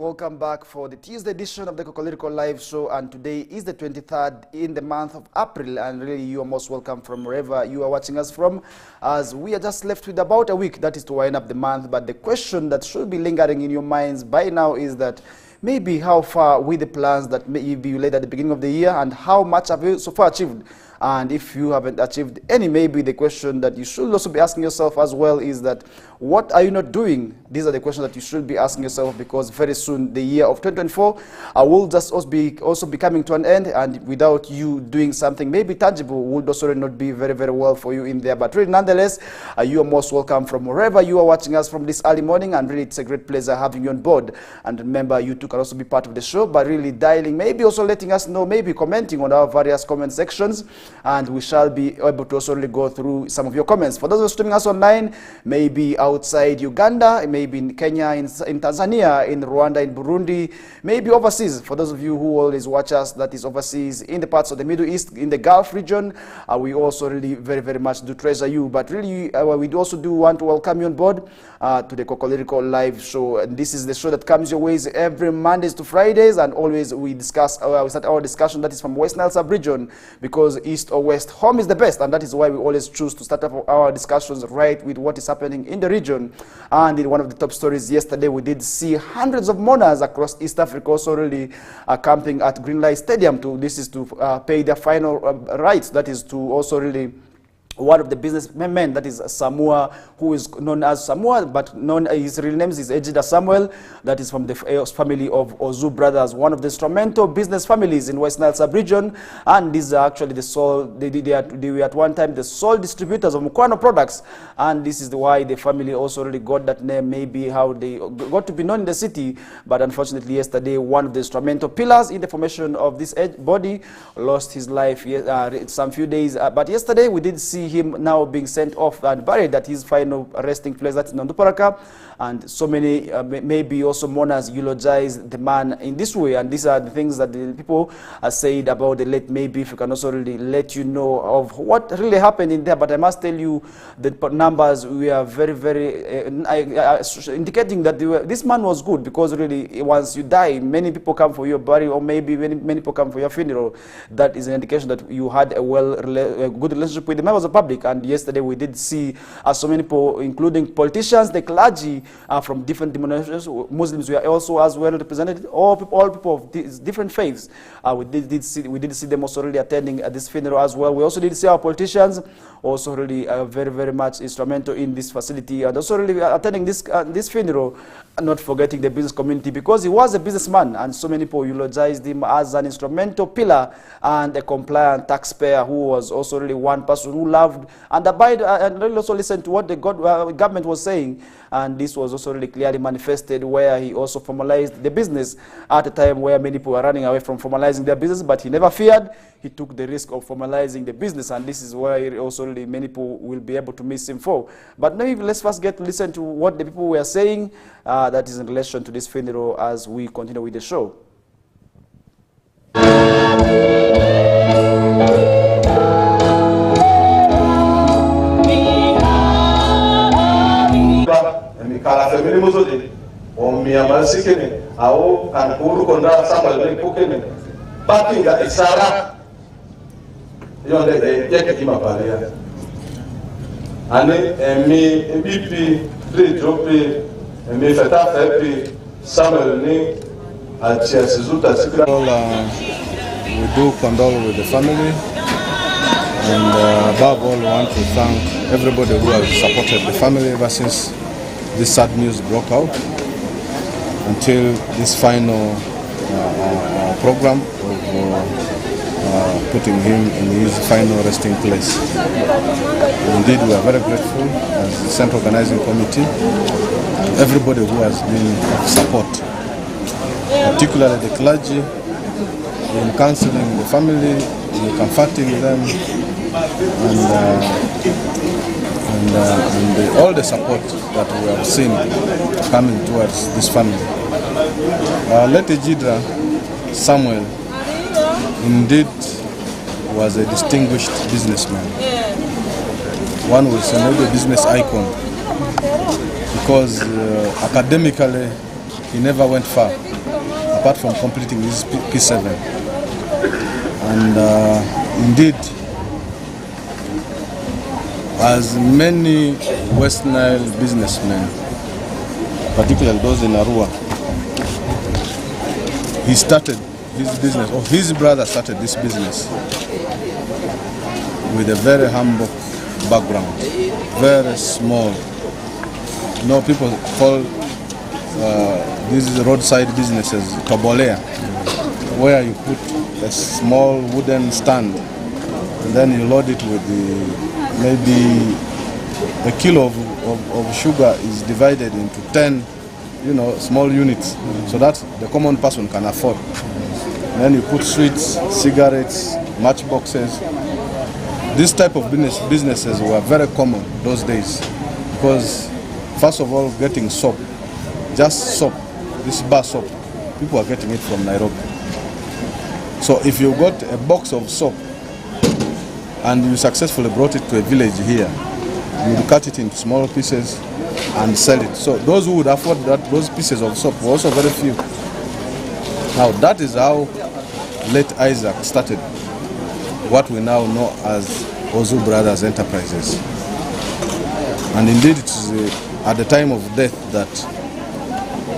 welcome back for the Tuesday edition of the Kokoliriko live show, and today is the 23rd in the month of April, and really you are most welcome from wherever you are watching us from, as we are just left with about a week, that is to wind up the month. But the question that should be lingering in your minds by now is that maybe how far with the plans that maybe you laid at the beginning of the year, and how much have you so far achieved? And if you haven't achieved any, maybe the question that you should also be asking yourself as well is that, what are you not doing? These are the questions that you should be asking yourself, because very soon the year of 2024 will just also be coming to an end, and without you doing something maybe tangible would also not be very, very well for you in there. But really, nonetheless, you are most welcome from wherever you are watching us from this early morning, and really it's a great pleasure having you on board. And remember, you too can also be part of the show by really dialing, maybe also letting us know, maybe commenting on our various comment sections, and we shall be able to also really go through some of your comments. For those who are streaming us online, maybe outside Uganda, maybe in Kenya, in Tanzania, in Rwanda, in Burundi, maybe overseas. For those of you who always watch us, that is overseas, in the parts of the Middle East, in the Gulf region, we also really very, very much do treasure you. But really, we also do want to welcome you on board to the Kokoliriko live show. And this is the show that comes your ways every Mondays to Fridays, and always we discuss, we start our discussion that is from West Nile sub-region, because East or West, home is the best, and that is why we always choose to start up our discussions right with what is happening in the region. And in one of the top stories yesterday, we did see hundreds of mourners across East Africa also really camping at Greenlight Stadium. This is to pay their final rights, that is to also really one of the businessmen, that is Samoa, who is known as Samoa, but his real name is Ejida Samuel, that is from the family of Ozu brothers, one of the instrumental business families in West Nile sub-region. And these are actually the sole, they were at one time the sole distributors of Mukwano products, and this is why the family also really got that name, maybe how they got to be known in the city. But unfortunately yesterday, one of the instrumental pillars in the formation of this body lost his life some few days. But yesterday we did see him now being sent off and buried at his final resting place, that's in Nonduparaka. And so many, maybe also mourners eulogize the man in this way. And these are the things that the people said about the late. Maybe if we can also really let you know of what really happened in there. But I must tell you, the numbers, we are very, very indicating that this man was good, because really once you die, many people come for your burial, or maybe many people come for your funeral. That is an indication that you had a good relationship with the members of the public. And yesterday we did see so many people, including politicians, the clergy, from different denominations. Muslims were also as well represented. All people of different faiths. We did see them also really attending this funeral as well. We also did see our politicians also really very, very much instrumental in this facility, and also really attending this funeral, and not forgetting the business community, because he was a businessman, and so many people eulogized him as an instrumental pillar and a compliant taxpayer, who was also really one person who loved and abide and really also listened to what the government was saying. And this was also really clearly manifested, where he also formalized the business at a time where many people were running away from formalizing their business, but he never feared. He took the risk of formalizing the business, and this is why also really many people will be able to miss him for. But maybe let's first get to listen to what the people were saying that is in relation to this funeral as we continue with the show. Kala family muzode o miyama sikene au kan kuru konda samal le pokene bakinga isara yonde yeke kima palia ane mi bipi pre drope mi feta fepi samal ni atia sezuta sikra. We do condole with the family, and above all we want to thank everybody who has supported the family ever since this sad news broke out until this final program of putting him in his final resting place. Indeed, we are very grateful as the Central Organizing Committee to everybody who has been of support, particularly the clergy, in counseling the family, in comforting them, and all the support that we have seen coming towards this family. Late Ejida Samuel indeed was a distinguished businessman. One would say maybe a business icon, because academically he never went far. apart from completing his P7. And indeed, as many West Nile businessmen, particularly those in Arua, he started his business, or his brother started this business with a very humble background, very small. You know, people call these roadside businesses tobolea, where you put a small wooden stand and then you load it with maybe a kilo of sugar is divided into 10, small units, so that the common person can afford. And then you put sweets, cigarettes, matchboxes. This type of businesses were very common those days, because first of all, getting soap, just soap, this bar soap, people are getting it from Nairobi. So if you got a box of soap and you successfully brought it to a village here, you would cut it into small pieces and sell it. So those who would afford those pieces of soap were also very few. Now that is how late Isaac started what we now know as Ozu Brothers Enterprises. And indeed it is at the time of death that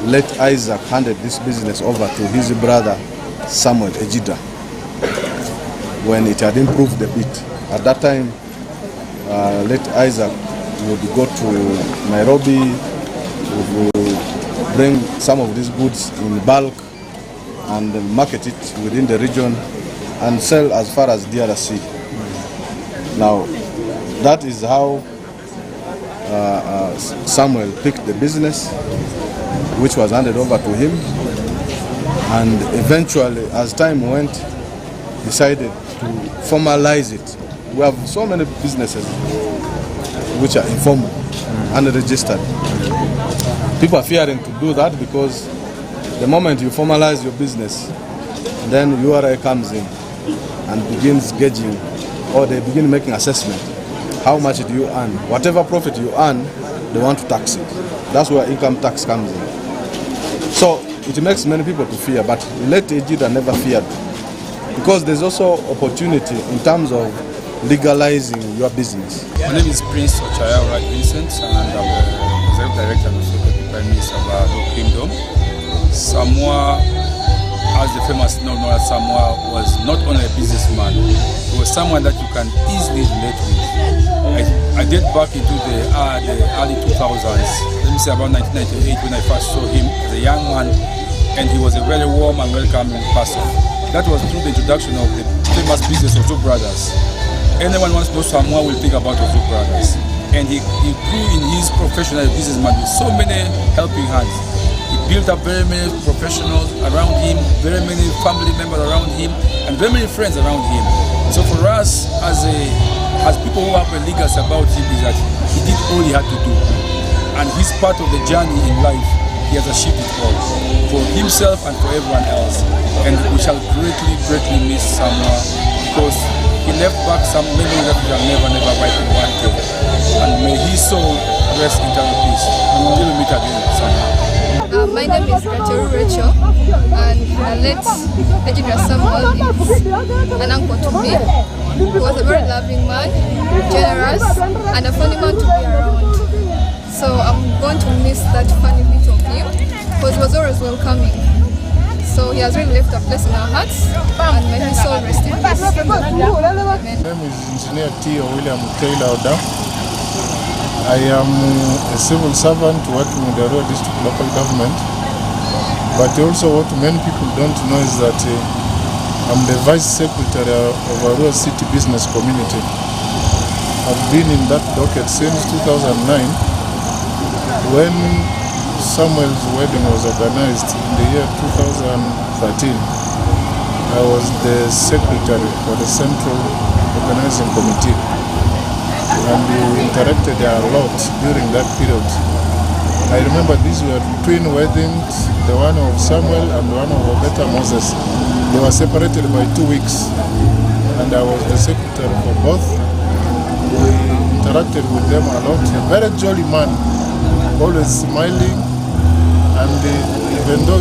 late Isaac handed this business over to his brother Samuel Ejida, when it had improved a bit. At that time, late Isaac would go to Nairobi, would bring some of these goods in bulk and market it within the region and sell as far as DRC. Now, that is how Samuel picked the business, which was handed over to him, and eventually, as time went, decided to formalize it. We have so many businesses which are informal, unregistered. People are fearing to do that because the moment you formalize your business, then URA comes in and begins gauging, or they begin making assessment. How much do you earn? Whatever profit you earn, they want to tax it. That's where income tax comes in. So it makes many people to fear, but late Ejida never feared, because there's also opportunity in terms of legalizing your business. My name is Prince Ochaya Vincent, and I'm the Executive Director of the Prime Minister of our Kingdom. Samoa, as the famous known as Samoa, was not only a businessman, he was someone that you can easily relate with. I date back into the early 2000s, let me say about 1998, when I first saw him as a young man, and he was a very warm and welcoming person. That was through the introduction of the famous business of Ozu Brothers. Anyone wants to know Samoa will think about Ozu Brothers. And he grew in his professional businessman with so many helping hands. He built up very many professionals around him, very many family members around him, and very many friends around him. So for us, as people who have a legacy about him, is that he did all he had to do. And his part of the journey in life, he has achieved it all, for himself and for everyone else. And we shall greatly, greatly miss Samoa, because he left back some memories that we shall never wipe in one day. And may his soul rest in eternal peace. Until we meet again, Samoa. My name is Rachel, and late Ejida Samuel is an uncle to me. He was a very loving man, generous, and a funny man to be around. So I'm going to miss that funny bit of him, because he was always welcoming. So he has really left a place in our hearts, and may his soul rest in peace. Amen. My name is Engineer T. William Taylor Oda. I am a civil servant working in the Arua District Local Government, but also what many people don't know is that I'm the Vice Secretary of Arua City Business Community. I've been in that docket since 2009, when Samuel's wedding was organized in the year 2013. I was the secretary for the Central Organizing Committee, and we interacted a lot during that period. I remember these were twin weddings, the one of Samuel and one of Obeta Moses. They were separated by 2 weeks, and I was the secretary for both. We interacted with them a lot. A very jolly man, always smiling, and even though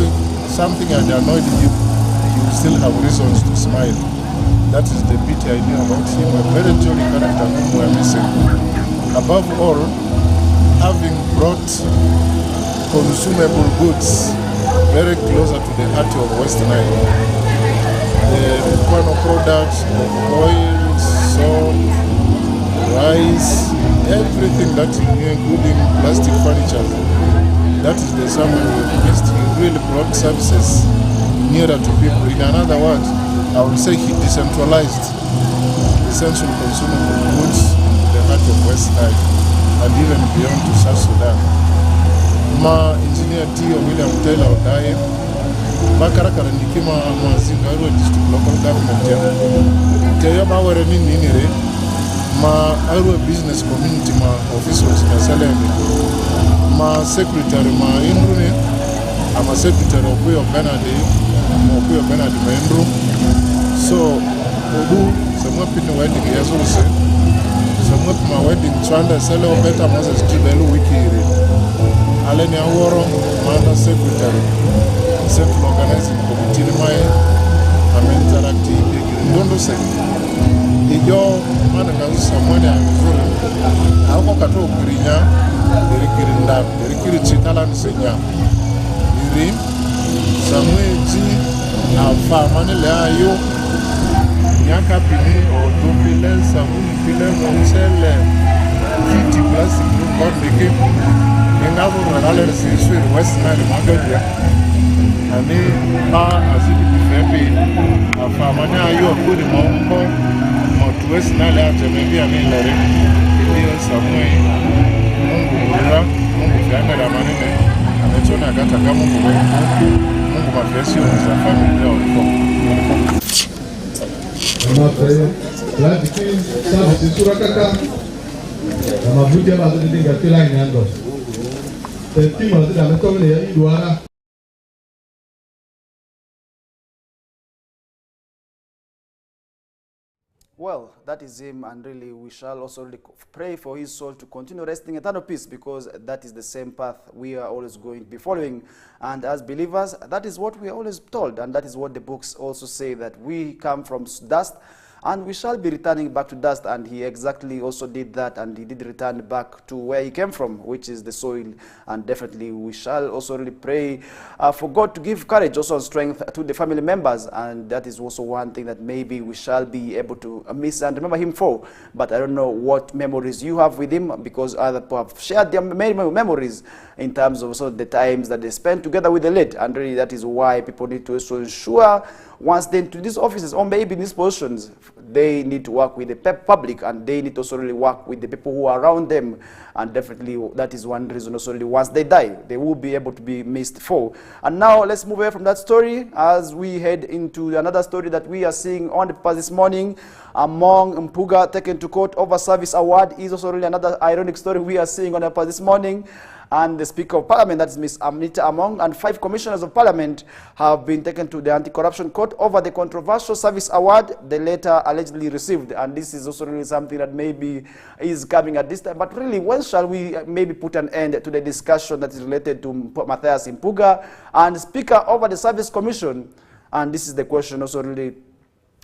something had annoyed you, you still have reasons to smile. That is the beauty I knew about him, a very jolly character whom we are missing. Above all, having brought consumable goods very closer to the heart of West Nile. The Kwano products, oil, salt, rice, everything that is new, including plastic furniture. That is the someone we have missed. He really brought services nearer to people. In another word, I would say he decentralized essential consumable goods to the heart of West Nile and even beyond to South Sudan. Ma engineer T. William Taylor Odaye, Bakarakara Nikima Mazingaru district local government. Tayama were Ninire, Ma Arua business community ma officials in Salem, Ma secretary Ma Indrune, I'm a secretary of Puyo Benadi Membro. So, Odu, some weapon wedding as also, some weapon my wedding, Chanda, Selo, Beta Moses Kibelu Wiki, Aleni Aworo, Manda Secretary, Central Organizing Committee, I'm interactive, don't say. Ijo, Managas, someone I'm Kato Grina, the Rikiri Chitalan Senya, Iri, Samuel Alpha Manila, you Yaka Pini or Dupile, Samu Pile, Monselle, 50 plastic got the game. Yangabo Rales is West Nile Magadia. And they are as if it Alpha Mania, you are good in Mongo, or West Nile, maybe I mean, Larry, Samuel, Mungu, Mungu, Yanga, and the Chona got a gamma. Well, that is him, and really we shall also really pray for his soul to continue resting eternal peace, because that is the same path we are always going to be following. And as believers, that is what we are always told, and that is what the books also say, that we come from dust and we shall be returning back to dust. And he exactly also did that, and he did return back to where he came from, which is the soil. And definitely we shall also really pray for God to give courage, also strength to the family members. And that is also one thing that maybe we shall be able to miss and remember him for. But I don't know what memories you have with him, because other people have shared their memories in terms of also the times that they spent together with the late. And really that is why people need to also ensure, once they into these offices or maybe in these positions, they need to work with the public, and they need to also really work with the people who are around them. And definitely that is one reason also really once they die, they will be able to be missed for. And now let's move away from that story as we head into another story that we are seeing on the paper this morning. Among Mpuga taken to court over service award is also really another ironic story we are seeing on the paper this morning. And the Speaker of Parliament, that is Ms. Amnita Among, and 5 commissioners of Parliament have been taken to the Anti-Corruption Court over the controversial service award the latter allegedly received. And this is also really something that maybe is coming at this time. But really, when shall we maybe put an end to the discussion that is related to Matthias Mpuga and Speaker over the Service Commission? And this is the question also really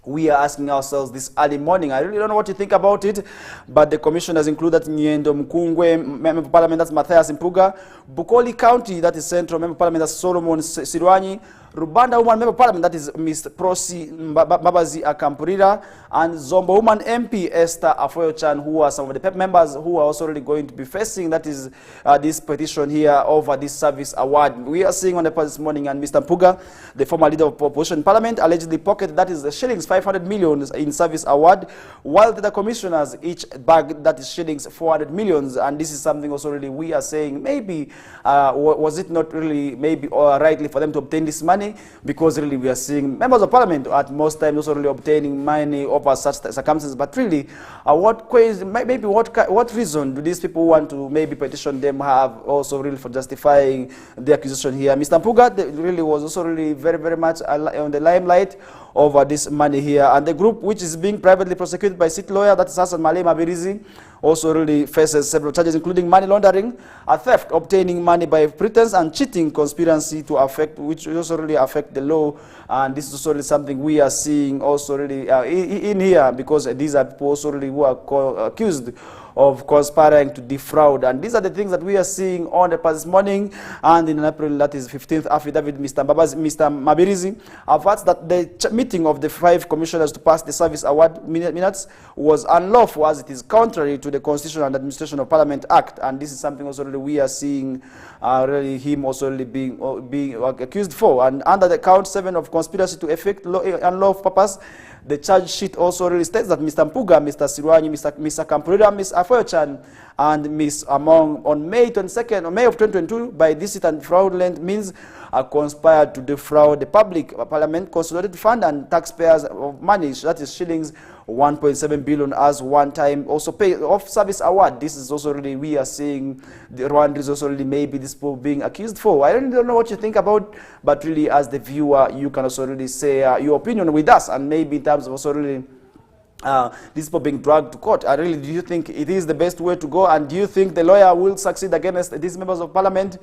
we are asking ourselves this early morning. I really don't know what you think about it, but the commission has included Nyendo Mkungwe, Member of Parliament, that's Matthias Mpuga, Bukoli County, that is Central, Member of Parliament, that's Solomon Sirwanyi, Rubanda Woman Member of Parliament, that is Ms. Prosi Babazi Akampurira, and Zombo Woman MP Esther Afoyo-Chan, who are some of the members who are also really going to be facing, that is this petition here over this service award. We are seeing on the paper this morning, and Mr. Mpuga, the former leader of opposition Parliament, allegedly pocketed, that is the shillings 500 million in service award, while the commissioners each bag, that is shillings 400 millions. And this is something also really we are saying, maybe was it not really maybe rightly for them to obtain this money, because really we are seeing members of Parliament at most times also really obtaining money over such circumstances. But really, what reason do these people who want to maybe petition them have also really for justifying the accusation here? Mr. Mpuga really was also really very much on the limelight over this money here. And the group, which is being privately prosecuted by city lawyer, that is Hassan Malay Mabirizi, also really faces several charges, including money laundering, theft, obtaining money by pretense, and cheating conspiracy to affect, which also really affect the law. And this is also really something we are seeing also really in here, because these are people also really who are accused of conspiring to defraud. And these are the things that we are seeing on the past morning. And in April, that is 15th affidavit, Mr. Mabirizi adverts that the meeting of the 5 commissioners to pass the service award minutes was unlawful, as it is contrary to the Constitution and Administration of Parliament Act. And this is something also really we are seeing really him also really being accused for. And under the count 7 of conspiracy to effect unlawful purpose, the charge sheet also really states that Mr. Mpuga, Mr. Sirwanyi, Mr. Kampurira, Ms. Afoyochan, and Ms. Among on May 22nd, or May of 2022, by deceit and fraudulent means, conspired to defraud the public, Parliament consolidated fund and taxpayers of money, that is shillings 1.7 billion as one time also pay off service award. This is also really, we are seeing the Rwandans also really maybe this people being accused for. I really don't know what you think about, but really as the viewer, you can also really say your opinion with us, and maybe in terms of also really these people being dragged to court. Really, do you think it is the best way to go? And do you think the lawyer will succeed against these members of parliament?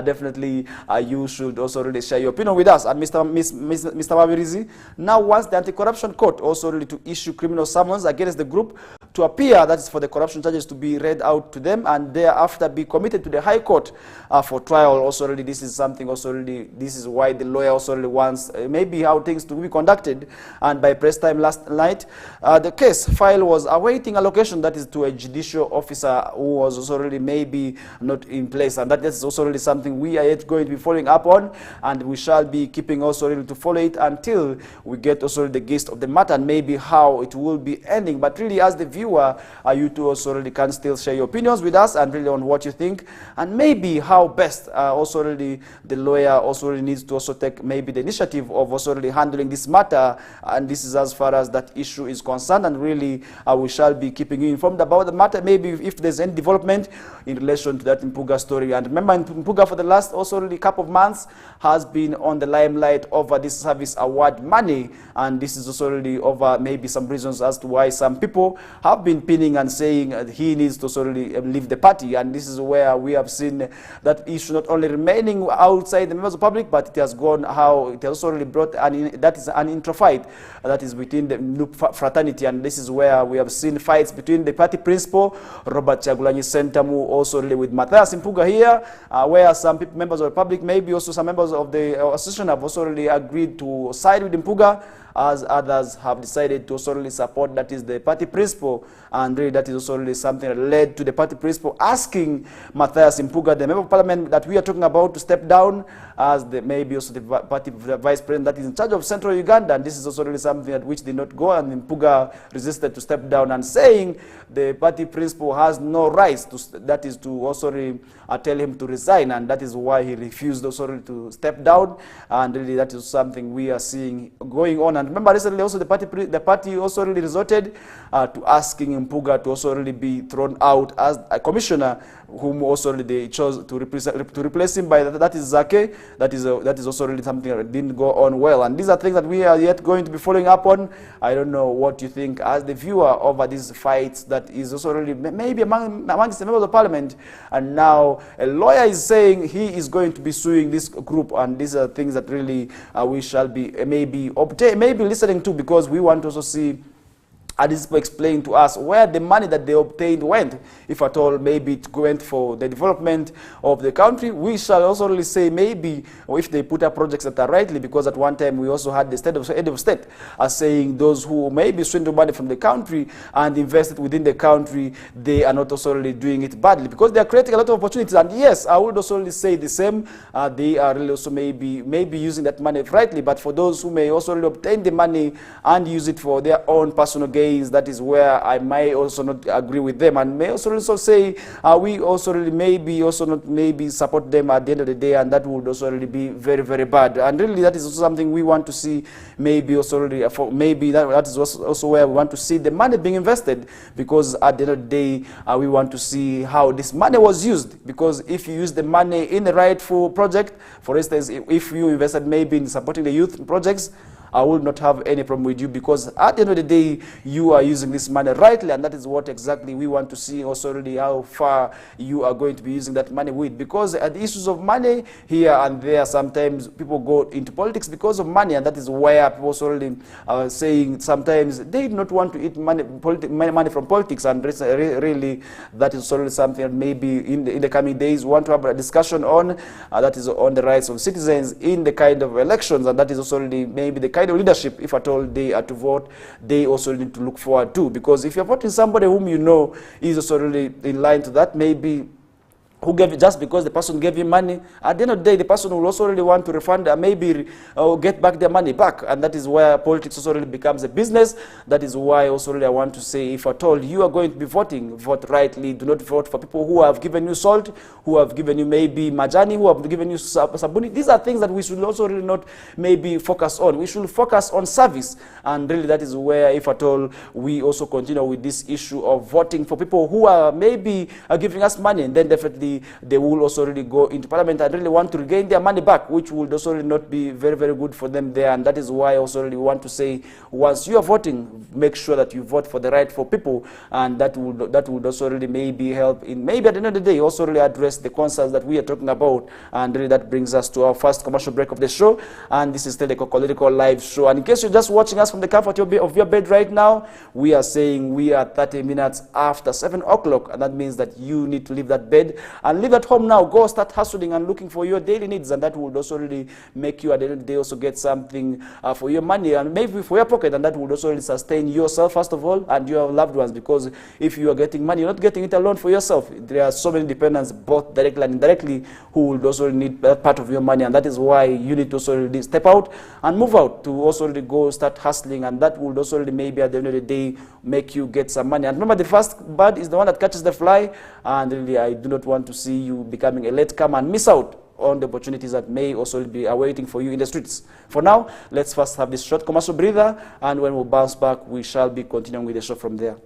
Definitely, you should also really share your opinion with us. And Mr. Mabirizi now wants the anti-corruption court also really to issue criminal summons against the group to appear, that is for the corruption charges to be read out to them, and thereafter be committed to the High Court for trial. Also really, this is something also really, this is why the lawyer also really wants maybe how things to be conducted. And by press time last night, the case file was awaiting allocation, that is to a judicial officer who was also really maybe not in place, and that is also really something we are yet going to be following up on, and we shall be keeping also really to follow it until we get also the gist of the matter and maybe how it will be ending. But really, as the viewer, you too also really can still share your opinions with us and really on what you think, and maybe how best also really the lawyer also really needs to also take maybe the initiative of also really handling this matter. And this is as far as that issue is concerned, and really we shall be keeping you informed about the matter, maybe if there's any development in relation to that Mpuga story. And remember, Mpuga for the last also really couple of months has been on the limelight over this service award money, and this is also really over maybe some reasons as to why some people have been pinning and saying he needs to also really leave the party. And this is where we have seen that issue not only remaining outside the members of the public, but it has gone how it has also really brought that is an intra-fight that is within the fraternity. And this is where we have seen fights between the party principal, Robert Chagulanyi Sentamu, also really with Matthias Mpuga here, where some people, members of the public, maybe also some members of the association have also really agreed to side with Mpuga, as others have decided to also really support, that is the party principal. And really that is also really something that led to the party principal asking Matthias Mpuga, the member of parliament that we are talking about, to step down as maybe also the party vice president that is in charge of central Uganda. And this is also really something that which did not go, and Mpuga resisted to step down, and saying the party principal has no rights to, that is to also really, tell him to resign, and that is why he refused also really to step down. And really that is something we are seeing going on. And remember, recently also the party also really resorted to asking Mpuga to also really be thrown out as a commissioner, whom also really they chose to replace him by that is Zake. That is also really something that didn't go on well. And these are things that we are yet going to be following up on. I don't know what you think as the viewer over these fights that is also really maybe amongst the members of parliament. And now a lawyer is saying he is going to be suing this group, and these are things that really we shall be maybe listening to, because we want to also see these people explain to us where the money that they obtained went, if at all maybe it went for the development of the country. We shall also really say maybe, or if they put up projects that are rightly, because at one time we also had the head of state saying those who maybe swindle money from the country and invest it within the country, they are not also really doing it badly, because they are creating a lot of opportunities. And yes, I would also really say the same. They are really also maybe using that money rightly, but for those who may also really obtain the money and use it for their own personal gain, that is where I might also not agree with them, and may also say we also really maybe also not maybe support them at the end of the day, and that would also really be very, very bad. And really that is also something we want to see, maybe also really maybe that is also where we want to see the money being invested, because at the end of the day we want to see how this money was used. Because if you use the money in the rightful project, for instance, if you invested maybe in supporting the youth projects, I will not have any problem with you, because at the end of the day, you are using this money rightly, and that is what exactly we want to see also really how far you are going to be using that money with. Because the issues of money here and there, sometimes people go into politics because of money, and that is where people also really are saying sometimes they do not want to eat money from politics, and really that is also something that maybe in the coming days we want to have a discussion on, that is on the rights of citizens in the kind of elections, and that is also really maybe the kind of leadership, if at all they are to vote, they also need to look forward to. Because if you're voting somebody whom you know is also really in line to that, maybe who gave it just because the person gave you money, at the end of the day, the person will also really want to refund and maybe get back their money back. And that is where politics also really becomes a business. That is why also really I want to say, if at all you are going to be voting, vote rightly. Do not vote for people who have given you salt, who have given you maybe majani, who have given you sabuni. These are things that we should also really not maybe focus on. We should focus on service. And really that is where, if at all, we also continue with this issue of voting for people who are maybe giving us money, and then definitely they will also really go into parliament and really want to regain their money back, which will also really not be very, very good for them there. And that is why I also really want to say, once you are voting, make sure that you vote for the rightful people, and that would also really maybe help in maybe at the end of the day also really address the concerns that we are talking about. And really that brings us to our first commercial break of the show, and this is still the Kokoliriko live show. And in case you're just watching us from the comfort of your bed right now, we are saying we are 30 minutes after 7 o'clock, and that means that you need to leave that bed and leave at home now. Go start hustling and looking for your daily needs, and that would also really make you at the end of the day also get something for your money and maybe for your pocket, and that would also really sustain yourself first of all and your loved ones. Because if you are getting money, you're not getting it alone for yourself. There are so many dependents, both directly and indirectly, who will also need that part of your money, and that is why you need to also really step out and move out to also really go start hustling, and that would also really maybe at the end of the day make you get some money. And remember, the first bird is the one that catches the fly, and really I do not want to see you becoming a late comer and miss out on the opportunities that may also be awaiting for you in the streets. For now, let's first have this short commercial breather, and when we bounce back, we shall be continuing with the show from there.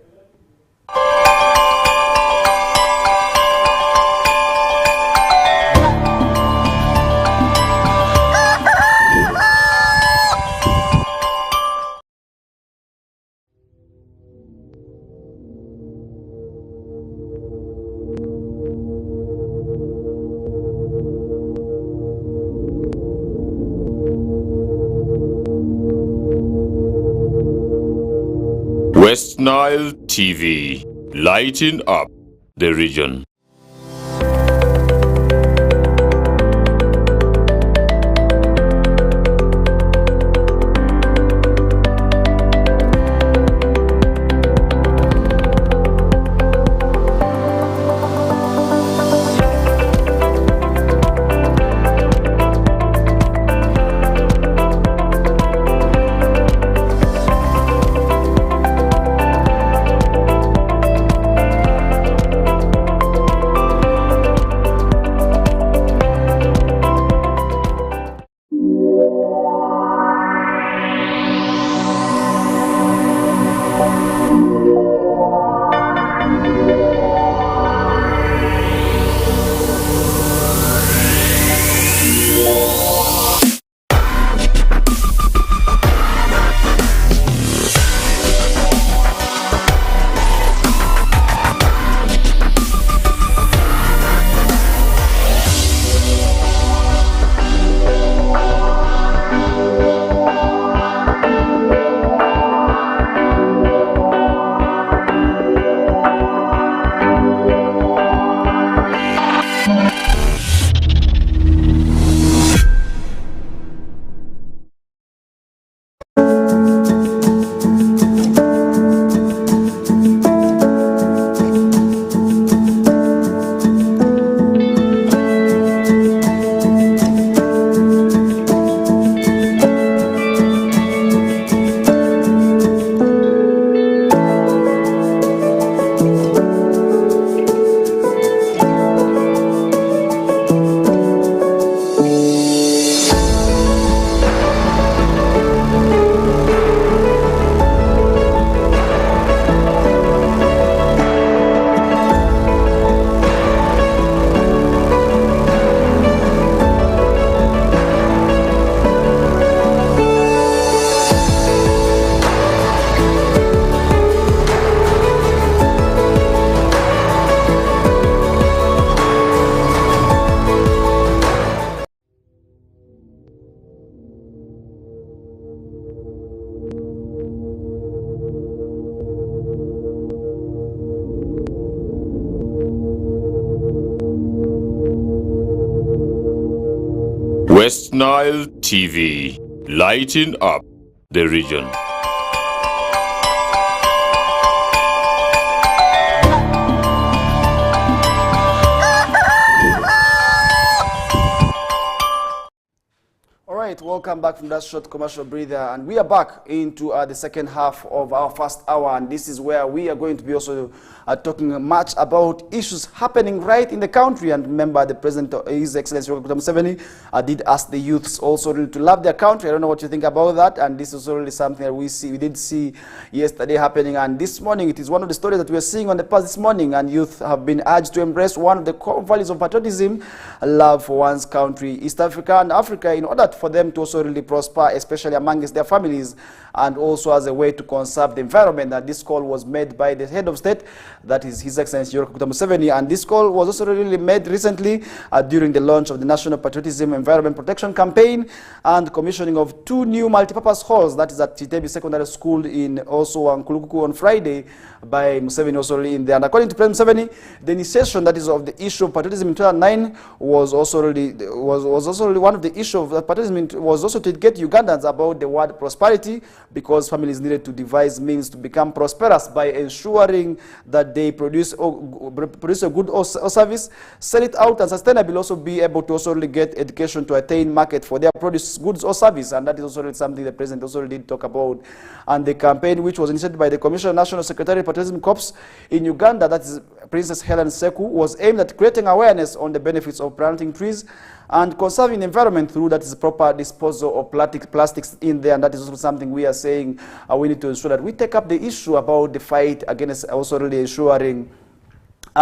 West Nile TV, lighting up the region. West Nile TV, lighting up the region. All right, welcome back from that short commercial breather, and we are back into the second half of our first hour, and this is where we are going to be also talking much about issues happening right in the country. And remember, the President, His Excellency Dr. Museveni, did ask the youths also really to love their country. I don't know what you think about that, and this is really something that we did see yesterday happening, and this morning it is one of the stories that we are seeing on the past this morning, and youth have been urged to embrace one of the core values of patriotism, love for one's country, East Africa and Africa, in order for them to also really prosper, especially amongst their families, and also as a way to conserve the environment. And this call was made by the head of state, that is His Excellency Dr. Museveni, and this call was also really made recently during the launch of the National Patriotism Environment Protection Campaign and commissioning of 2 new multipurpose halls, that is at Chitebi Secondary School in also Kokoliriko on Friday by Museveni also in there. And according to President Museveni, the initiation that is of the issue of patriotism in 2009 was also really one of the issues of patriotism was also to get Ugandans about the word prosperity, because families needed to devise means to become prosperous by ensuring that they produce a good service, sell it out, and sustainably also be able to also really get education to attain market for their produce, goods or service. And that is also really something the President also did talk about. And the campaign, which was initiated by the Commissioner National Secretary of Patriotism Corps in Uganda, that is Princess Helen Seku, was aimed at creating awareness on the benefits of planting trees and conserving the environment through that is proper disposal of plastics in there. And that is also something we are saying we need to ensure that we take up the issue about the fight against also really ensuring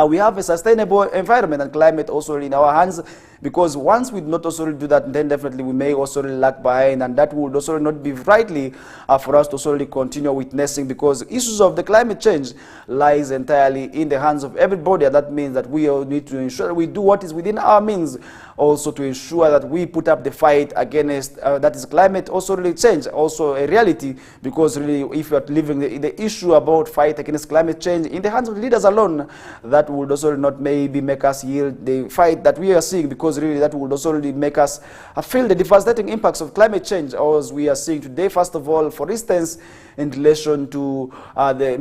we have a sustainable environment and climate also in our hands, because once we not also do that, then definitely we may also lag behind, and that would also not be rightly for us to also continue witnessing, because issues of the climate change lies entirely in the hands of everybody. And that means that we all need to ensure we do what is within our means, also to ensure that we put up the fight against that is climate also really change, also a reality, because really if you are leaving the issue about fight against climate change in the hands of the leaders alone, that would also not maybe make us yield the fight that we are seeing, because really that would also really make us feel the devastating impacts of climate change as we are seeing today. First of all, for instance, in relation to the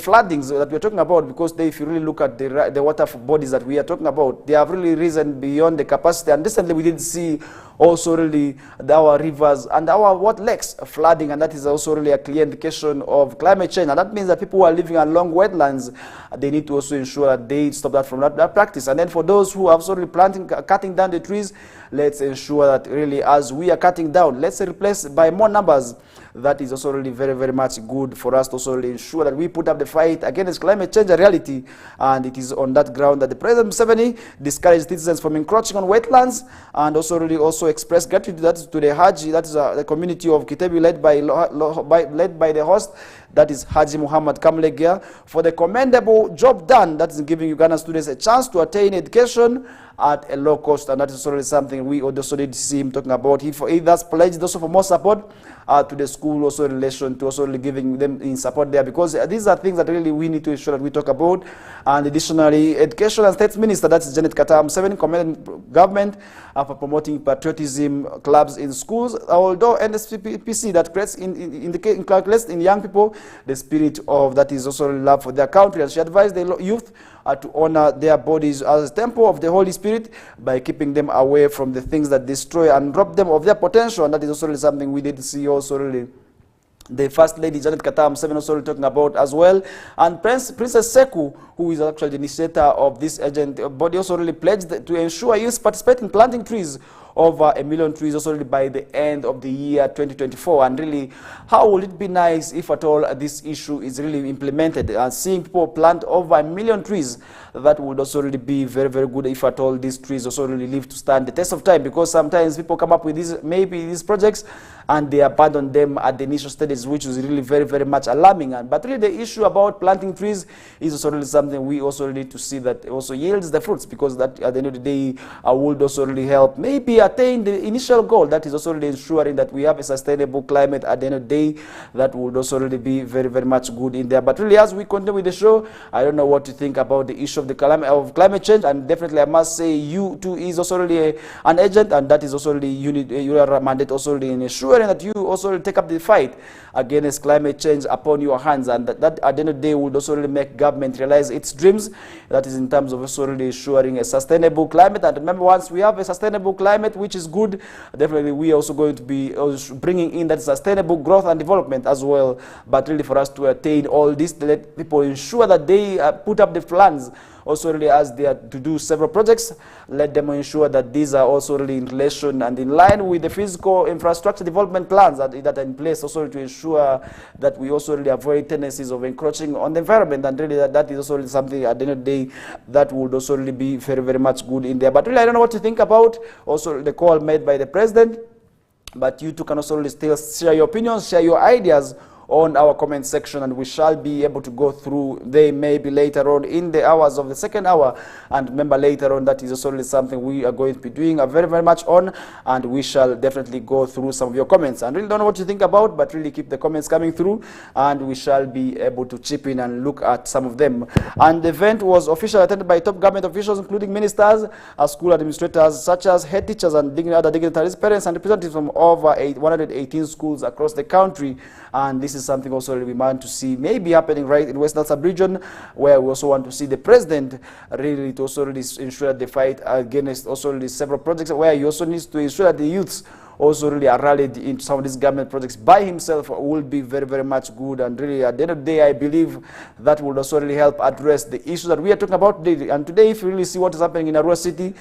floodings that we're talking about, because if you really look at the water bodies that we are talking about, they have really risen beyond the capacity. And recently we did see also really our rivers and our lakes flooding, and that is also really a clear indication of climate change. And that means that people who are living along wetlands, they need to also ensure that they stop that from that practice. And then for those who are also really cutting down the trees, let's ensure that really as we are cutting down, let's replace by more numbers. That is also really very, very much good for us to also really ensure that we put up the fight against climate change a reality. And it is on that ground that the President Museveni discouraged citizens from encroaching on wetlands, and also really expressed gratitude that is to the Haji, that is the community of Kitebi led by the host, that is Haji Muhammad Kamlegia, for the commendable job done that is giving Ugandan students a chance to attain education at a low cost. And that is already something we also did see him talking about. He thus pledged also for more support to the school, also in relation to also really giving them in support there, because these are things that really we need to ensure that we talk about. And additionally, Education and State Minister, that's Janet Katam Museveni, commended government for promoting patriotism clubs in schools, although NSPPC that creates in young people the spirit of that is also love for their country. And she advised the youth to honor their bodies as a temple of the Holy Spirit by keeping them away from the things that destroy and rob them of their potential. And that is also really something we did see also really the First Lady Janet Katam Museveni also talking about as well. And Princess Seku, who is actually the initiator of this agent body, also really pledged to ensure youth participate in planting trees, over 1 million trees also by the end of the year 2024. And really, how would it be nice if at all this issue is really implemented, and seeing people plant over 1 million trees? That would also really be very, very good if at all these trees also really live to stand the test of time, because sometimes people come up with these projects and they abandon them at the initial stages, which is really very, very much alarming. But really the issue about planting trees is also really something we also need to see that also yields the fruits, because that at the end of the day would also really help maybe attain the initial goal, that is also really ensuring that we have a sustainable climate at the end of the day. That would also really be very, very much good in there. But really, as we continue with the show, I don't know what to think about the issue of the climate change, and definitely I must say you too is also really an agent, and that is also really your mandate also really in ensuring that you also really take up the fight against climate change upon your hands, and that at the end of the day would also really make government realize its dreams. That is in terms of also really ensuring a sustainable climate. And remember, once we have a sustainable climate, which is good, definitely we are also going to be bringing in that sustainable growth and development as well. But really, for us to attain all this, let people ensure that they put up the plans also really as they are to do several projects. Let them ensure that these are also really in relation and in line with the physical infrastructure development plans that are in place, also to ensure that we also really avoid tendencies of encroaching on the environment. And really that is also really something at the end of the day that would also really be very, very much good in there. But really, I don't know what to think about also the call made by the president. But you too can also really still share your opinions, share your ideas on our comment section, and we shall be able to go through them maybe later on in the hours of the second hour. And remember, later on, that is also really something we are going to be doing very, very much on, and we shall definitely go through some of your comments. And really don't know what you think about, but really keep the comments coming through, and we shall be able to chip in and look at some of them. And the event was officially attended by top government officials, including ministers, school administrators, such as head teachers and other dignitaries, parents, and representatives from over 118 schools across the country. And this is something also we want to see maybe happening right in Western Sub-region, where we also want to see the president really to also really ensure that the fight against also really several projects, where he also needs to ensure that the youths also really are rallied into some of these government projects by himself will be very, very much good. And really at the end of the day, I believe that will also really help address the issues that we are talking about today. And today, if you really see what is happening in Arua City,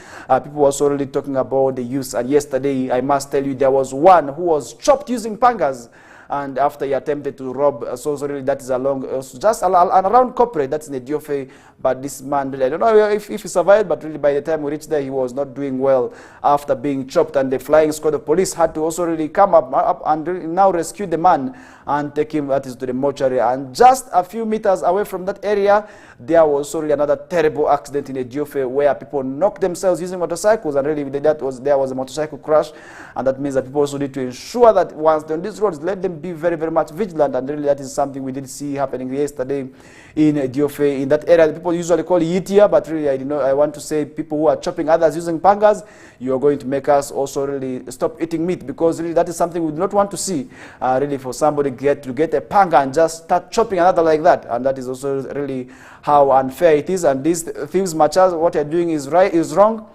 people are also really talking about the youth. And yesterday, I must tell you, there was one who was chopped using pangas. And after he attempted to rob, so really that is along, just around corporate, that's in the Diofe. But this man, really, I don't know if he survived, but really by the time we reached there, he was not doing well after being chopped. And the flying squad of police had to also really come up and really now rescue the man and take him, that is, to the mortuary. And just a few meters away from that area, there was also really another terrible accident in the Diofe where people knocked themselves using motorcycles. And really there was a motorcycle crash. And that means that people also need to ensure that once they're on these roads, let them be very, very much vigilant. And really that is something we did see happening yesterday in Diofe, in that area. People usually call Yitia, but really I want to say people who are chopping others using pangas, you are going to make us also really stop eating meat, because really that is something we do not want to see. Really for somebody to get a panga and just start chopping another like that. And that is also really how unfair it is. And these things, much as what you're doing is right, is wrong,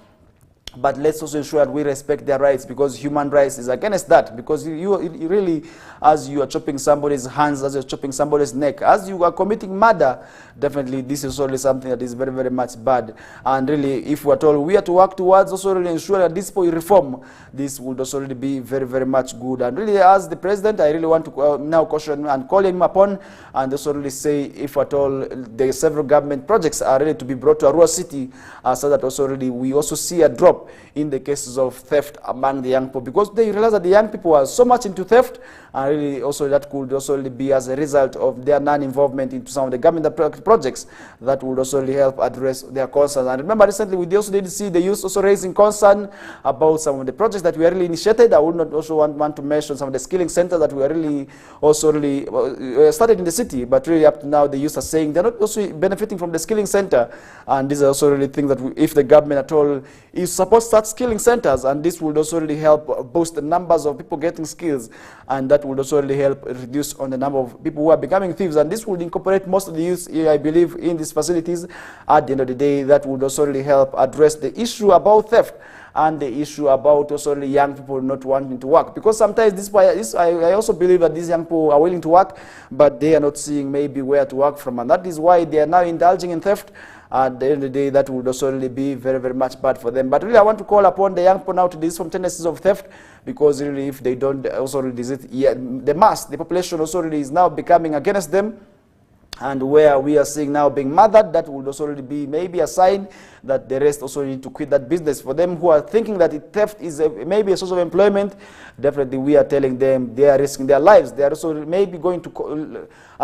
but let's also ensure that we respect their rights, because human rights is against that. Because you really, as you are chopping somebody's hands, as you're chopping somebody's neck, as you are committing murder, definitely this is only something that is very, very much bad. And really, if we're told we are to work towards also really ensure that this reform, this would also really be very, very much good. And really, as the president, I really want to now caution and call him upon, and also really say, if at all the several government projects are ready to be brought to Arua City, so that also really we also see a drop in the cases of theft among the young people, because they realize that the young people are so much into theft, and really also that could also really be as a result of their non-involvement into some of the government projects that would also really help address their concerns. And remember, recently we also did see the youth also raising concern about some of the projects that we really initiated. I would not also want to mention some of the skilling centers that we are really also really started in the city, but really up to now the youth are saying they're not also benefiting from the skilling center. And these are also really things that if the government at all is supposed to start skilling centers, and this would also really help boost the numbers of people getting skills, and that would also really help reduce on the number of people who are becoming thieves. And this would incorporate most of the youth, I believe, in these facilities. At the end of the day, that would also really help address the issue about theft and the issue about also really young people not wanting to work. Because sometimes I also believe that these young people are willing to work, but they are not seeing maybe where to work from, and that is why they are now indulging in theft. At the end of the day, that would also really be very, very much bad for them. But really, I want to call upon the young people now to desist from tendencies of theft, because really, if they don't also really desist, the population also really is now becoming against them. and where we are seeing now being mothered, that would also really be maybe a sign that the rest also need to quit that business. For them who are thinking that theft is maybe a source of employment, definitely we are telling them they are risking their lives. They are also maybe going to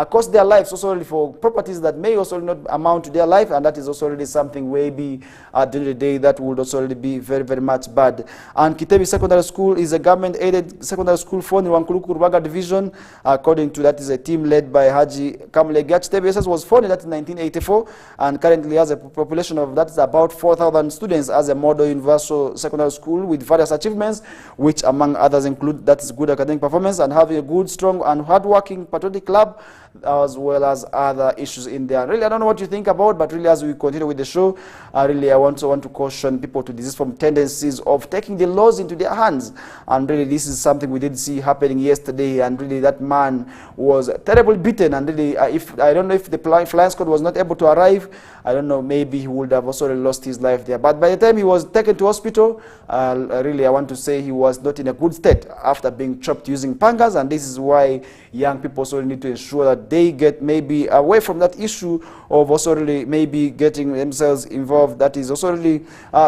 cost their lives also really for properties that may also not amount to their life, and that is also really something maybe at the end of the day that would also really be very, very much bad. And Kitebi Secondary School is a government-aided secondary school for the Wankuluku Rubaga Division. According to that, is a team led by Haji Kamlega. Kitebi was founded in 1984 and currently has a population of that is about 4,000 students as a model universal secondary school with various achievements, which among others include that is good academic performance and having a good, strong and hardworking patriotic club, as well as other issues in there. Really, I don't know what you think about, but really as we continue with the show, really I want to caution people to desist from tendencies of taking the laws into their hands. And really this is something we did see happening yesterday, and really that man was terribly beaten, and really if I don't know if the flying squad was not able to arrive, I don't know, maybe he would have also lost his life there. But by the time he was taken to hospital, really I want to say he was not in a good state after being chopped using pangas, and this is why young people also need to ensure that they get maybe away from that issue of also really maybe getting themselves involved. That is also really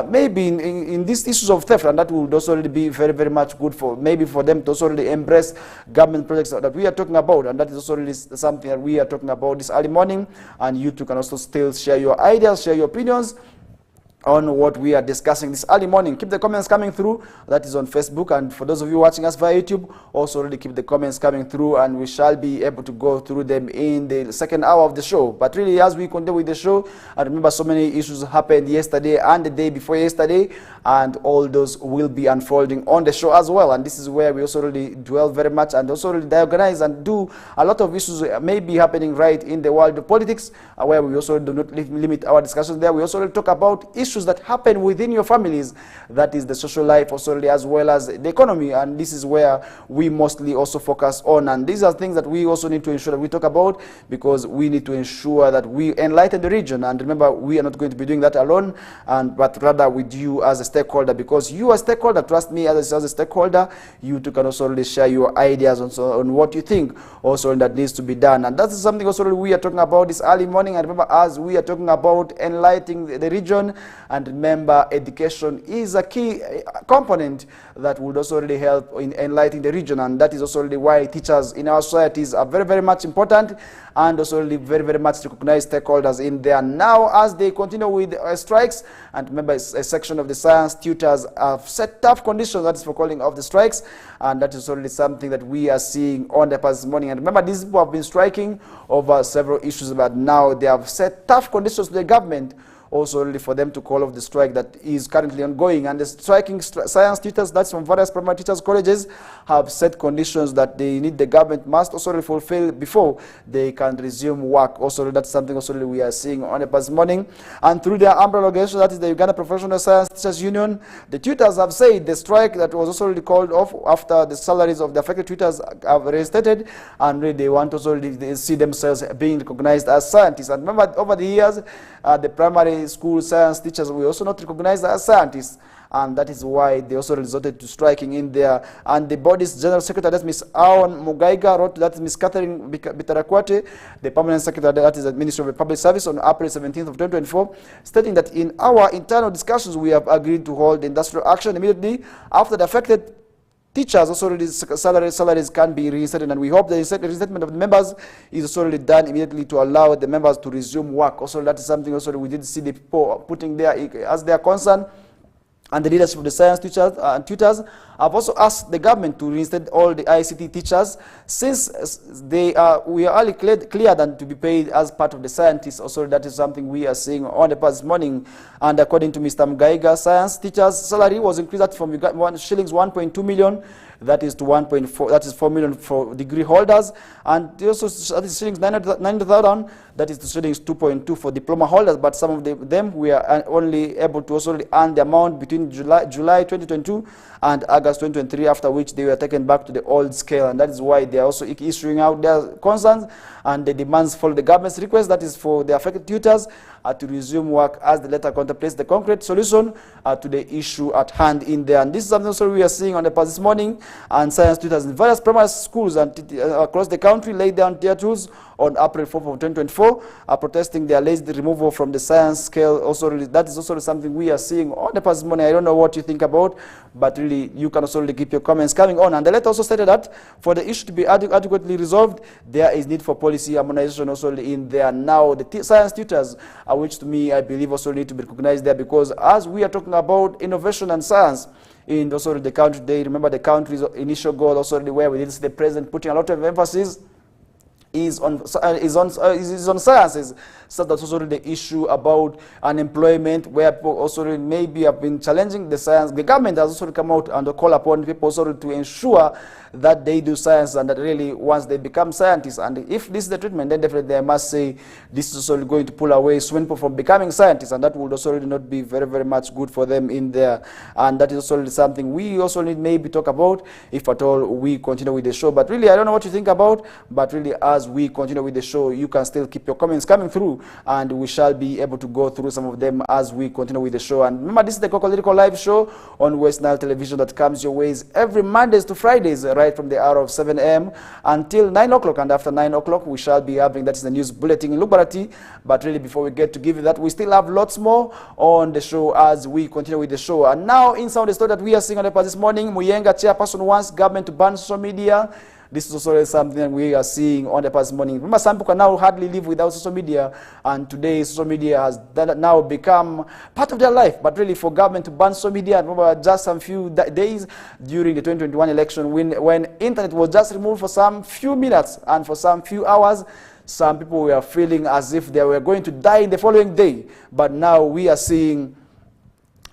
maybe in these issues of theft, and that would also really be very, very much good for maybe for them to also really embrace government projects that we are talking about, and that is also really something that we are talking about this early morning. And you too can also still share your ideas, share your opinions on what we are discussing this early morning. Keep the comments coming through. That is on Facebook, and for those of you watching us via YouTube, also really keep the comments coming through, and we shall be able to go through them in the second hour of the show. But really, as we continue with the show, I remember so many issues happened yesterday and the day before yesterday, and all those will be unfolding on the show as well. And this is where we also really dwell very much and also really diagnose and do a lot of issues may be happening right in the world of politics, where we also do not limit our discussions there. We also really talk about issues that happen within your families, that is the social life also, as well as the economy, and this is where we mostly also focus on. And these are things that we also need to ensure that we talk about, because we need to ensure that we enlighten the region. And remember, we are not going to be doing that alone, but rather with you as a stakeholder, because you are a stakeholder. Trust me, as a stakeholder, you too can also really share your ideas on what you think also that needs to be done. And that is something also we are talking about this early morning. And remember, as we are talking about enlightening the region, and remember, education is a key component that would also really help in enlightening the region, and that is also really why teachers in our societies are very, very much important, and also really very, very much recognized stakeholders in there. Now, as they continue with strikes, and remember, a section of the science tutors have set tough conditions, that is for calling off the strikes, and that is already something that we are seeing on the past morning. And remember, these people have been striking over several issues, but now they have set tough conditions to the government also really for them to call off the strike that is currently ongoing. And the striking science teachers, that's from various primary teachers colleges, have set conditions that they need the government must also really fulfill before they can resume work. Also, that's something also really we are seeing on the past morning. And through their umbrella organization, that is the Uganda Professional Science Teachers Union, the tutors have said the strike that was also really called off after the salaries of the affected tutors have reinstated, and really they want to also really see themselves being recognized as scientists. And remember, over the years, the primary school science teachers were also not recognized as scientists, and that is why they also resorted to striking in there. And the body's general secretary, that's Ms. Awan Mugaiga, wrote to that Ms. Catherine Bitarakwate, the permanent secretary, that is the Ministry of Public Service, on April 17th of 2024, stating that in our internal discussions, we have agreed to hold industrial action immediately after the affected teachers also really salaries can be reinstated, and we hope the reinstatement of the members is also really done immediately to allow the members to resume work. Also, that is something also we did see the people putting there as their concern. And the leadership of the science teachers and tutors have also asked the government to reinstate all the ICT teachers, since we are only cleared and to be paid as part of the scientists. Also, that is something we are seeing on the past morning. And according to Mr. Mgaiga, science teachers' salary was increased from shillings 1.2 million. That is to 1.4. That is 4 million for degree holders, and also that is shillings 900,000. That is to shillings 2.2 for diploma holders. But some of them we are only able to also earn the amount between July 2022 and August 2023. After which they were taken back to the old scale, and that is why they are also issuing out their concerns and the demands for the government's request. That is for the affected tutors to resume work, as the letter contemplates the concrete solution to the issue at hand in there. And this is something also we are seeing on the past this morning. And science tutors in various primary schools and across the country laid down their tools on April 4th of 2024, protesting the alleged removal from the science scale. Also, that is also something we are seeing on the past morning. I don't know what you think about, but really, you can also really keep your comments coming on. And the letter also stated that for the issue to be adequately resolved, there is need for policy harmonization also in there. Now, the science tutors, which to me, I believe also need to be recognized there, because as we are talking about innovation and science, in also the country today, remember the country's initial goal also where we did see the president putting a lot of emphasis is on sciences. So that's also the issue about unemployment, where people also maybe have been challenging the science. The government has also come out and call upon people also to ensure that they do science, and that really once they become scientists, and if this is the treatment, then definitely they must say this is also going to pull away swing people from becoming scientists, and that would also really not be very, very much good for them in there. And that is also really something we also need maybe talk about if at all we continue with the show. But really, I don't know what you think about, but really as we continue with the show, you can still keep your comments coming through, and we shall be able to go through some of them as we continue with the show. And remember, this is the Kokoliriko live show on West Nile Television that comes your ways every Mondays to Fridays, right from the hour of 7 a.m. until 9 o'clock. And after 9 o'clock, we shall be having, that is the news bulletin in Lubarati. But really, before we get to give you that, we still have lots more on the show as we continue with the show. And now, in some of the story that we are seeing on the paper this morning, Muyenga chairperson wants government to ban social media. This is also something we are seeing on the past morning. Remember, some people can now hardly live without social media, and today social media has now become part of their life. But really, for government to ban social media, remember just some few days during the 2021 election, when internet was just removed for some few minutes and for some few hours, some people were feeling as if they were going to die in the following day. But now we are seeing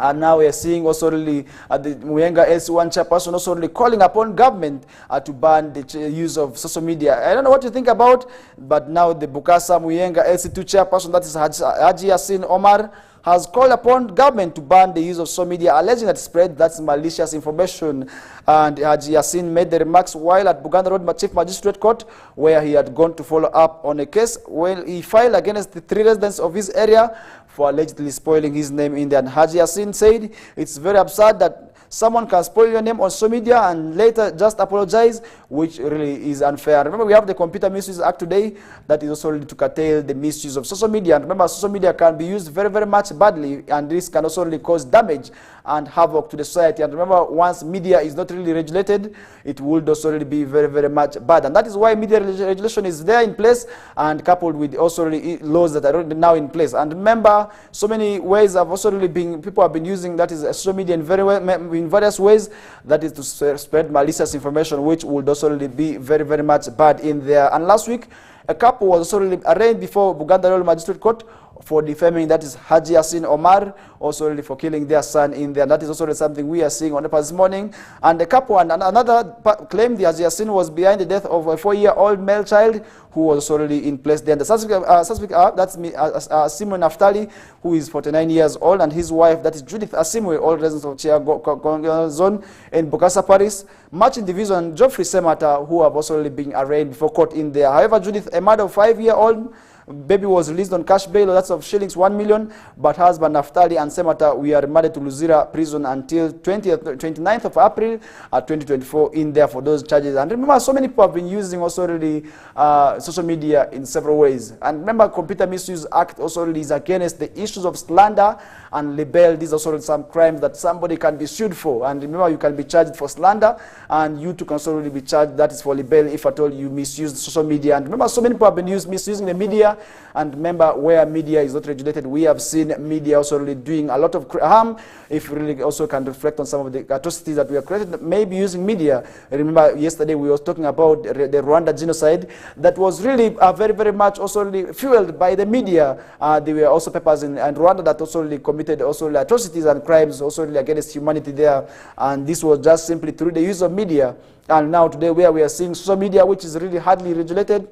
also really the Muyenga LC1 chairperson also really calling upon government to ban the use of social media. I don't know what you think about, but now the Bukasa Muyenga LC2 chairperson, that is Haji Yassin Omar, has called upon government to ban the use of social media, alleging that spread that's malicious information. And Haji Yassin made the remarks while at Buganda Road Chief Magistrate Court, where he had gone to follow up on a case where he filed against the 3 residents of his area for allegedly spoiling his name in there. And Haji Yassin said it's very absurd that someone can spoil your name on social media and later just apologize, which really is unfair. Remember, we have the Computer Misuse Act today that is also to curtail the misuse of social media. And remember, social media can be used very, very much badly, and this can also really cause damage and havoc to the society. And remember, once media is not really regulated, it would also really be very, very much bad. And that is why media regulation is there in place, and coupled with also really laws that are now in place. And remember, so many ways have also really been, people have been using that is social media in various ways, that is to spread malicious information, which would also really be very, very much bad in there. And last week, a couple was also really arraigned before Buganda Royal Magistrate Court for defaming, that is Haji Yassin Omar, also really for killing their son in there. And that is also something we are seeing on the past morning. And the couple, and another claimed the Haji Yassin was behind the death of a 4-year-old male child who was also really in place there. And the suspect, that's Asimwe Naftali, who is 49 years old, and his wife, that is Judith Asimwe, all residents of Chiago Zone in Bokassa Paris, Marching Division, Geoffrey Semata, who have also really been arraigned before court in there. However, Judith, a mother of 5-year-old baby, was released on cash bail, that's of shillings 1 million, but husband Naftali and Semata, we are remanded to Luzira prison until 29th of April 2024 in there for those charges. And remember, so many people have been using also really social media in several ways. And remember, Computer Misuse Act also really is against the issues of slander and libel. These are also some crimes that somebody can be sued for. And remember, you can be charged for slander, and you too can also really be charged, that is for libel, if at all you misuse social media. And remember, so many people have been misusing the media. And remember, where media is not regulated, we have seen media also really doing a lot of harm. If we really also can reflect on some of the atrocities that we have created, maybe using media. Remember, yesterday we were talking about the Rwanda genocide that was really very, very much also really fueled by the media. There were also papers in Rwanda that also really committed also really atrocities and crimes also really against humanity there. And this was just simply through the use of media. And now today, where we are seeing social media, which is really hardly regulated,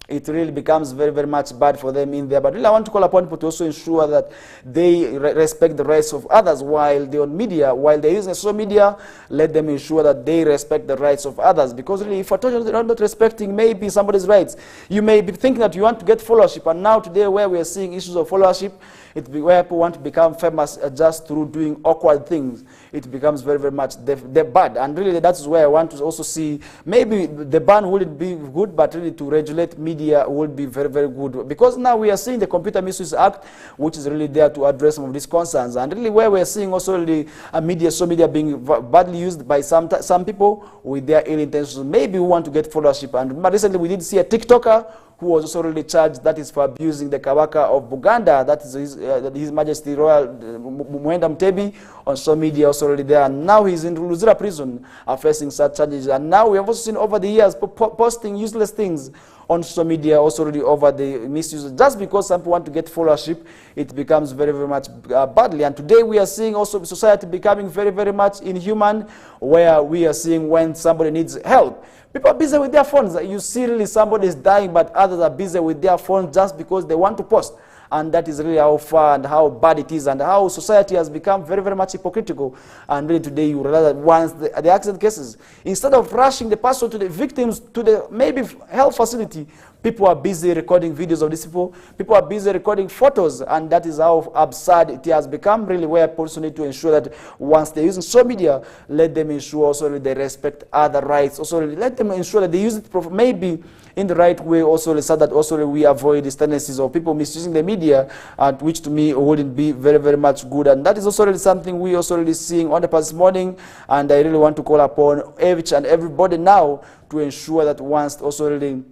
it really becomes very, very much bad for them in there. But really, I want to call upon people to also ensure that they respect the rights of others while they're on media, while they're using social media. Let them ensure that they respect the rights of others. Because really, if at all you're not respecting maybe somebody's rights, you may be thinking that you want to get followership. And now today, where we are seeing issues of followership, where people want to become famous just through doing awkward things, it becomes very, very much the bad. And really, that's where I want to also see, maybe the ban wouldn't be good, but really to regulate media would be very, very good. Because now we are seeing the Computer Misuse Act, which is really there to address some of these concerns. And really where we're seeing also the social media being badly used by some people with their ill intentions. Maybe we want to get followership. And recently we did see a TikToker who was also really charged, that is for abusing the Kabaka of Buganda, that is His Majesty Royal Mwenda Mutebi, on social media also already there. And now he's in Luzira prison facing such charges. And now we have also seen over the years posting useless things on social media also already over the misuse. Just because some people want to get followership, it becomes very, very much badly. And today we are seeing also society becoming very, very much inhuman, where we are seeing when somebody needs help, people are busy with their phones. You see really somebody is dying, but others are busy with their phones just because they want to post. And that is really how far and how bad it is, and how society has become very, very much hypocritical. And really today you realize that once the accident cases, instead of rushing the person to the victims to the maybe health facility, people are busy recording videos of these people. People are busy recording photos, and that is how absurd it has become, really, where people need to ensure that once they're using social media, let them ensure also that they respect other rights. Also, let them ensure that they use it maybe in the right way, also so that also we avoid these tendencies of people misusing the media, which to me wouldn't be very, very much good. And that is also really something we also really seeing on the past morning, and I really want to call upon each and everybody now to ensure that once also really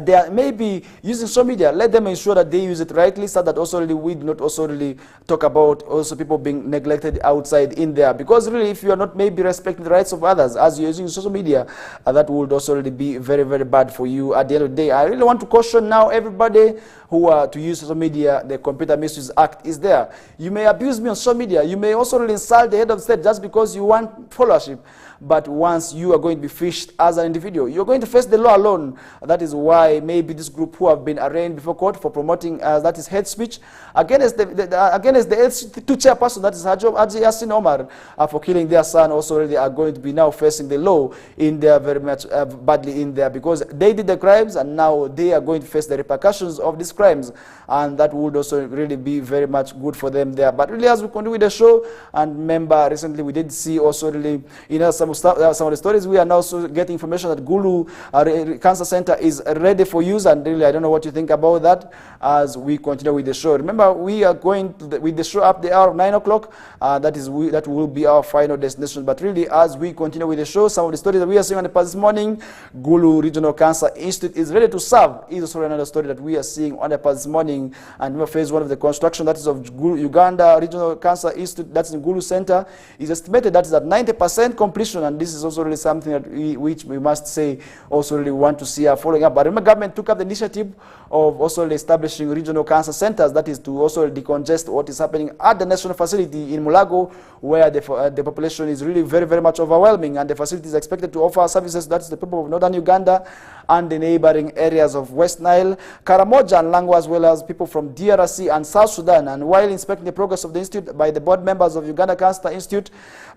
they are maybe using social media, let them ensure that they use it rightly, so that also really we do not also really talk about also people being neglected outside in there. Because really, if you are not maybe respecting the rights of others as you're using social media, that would also really be very, very bad for you at the end of the day. I really want to caution now everybody who are to use social media. The Computer Misuse Act is there. You may abuse me on social media. You may also really insult the head of state just because you want followership. But once you are going to be fished as an individual, you're going to face the law alone. That is why maybe this group who have been arraigned before court for promoting that is hate speech against the two chairperson, that is Haji Yasin Omar, for killing their son, also really are going to be now facing the law in there very much badly in there, because they did the crimes and now they are going to face the repercussions of these crimes, and that would also really be very much good for them there. But really, as we continue with the show, and remember recently we did see also really some of the stories, we are now also getting information that Gulu Cancer Center is ready for use, and really I don't know what you think about that as we continue with the show. Remember, we are going to with the show up the hour of 9 o'clock. That will be our final destination. But really, as we continue with the show, some of the stories that we are seeing on the past this morning, Gulu Regional Cancer Institute is ready to serve. Is also another story that we are seeing on the past this morning. And phase one of the construction, that is of Gulu, Uganda Regional Cancer Institute, that's in Gulu Center, is estimated that is at 90% completion. And this is also really something that which we must say also really want to see following up. But remember, government took up the initiative of also establishing regional cancer centers, that is to also decongest what is happening at the national facility in Mulago, where the population is really very, very much overwhelming, and the facility is expected to offer services, that is the people of northern Uganda and the neighboring areas of West Nile, Karamoja and Lango, as well as people from DRC and South Sudan. And while inspecting the progress of the institute by the board members of Uganda Cancer Institute,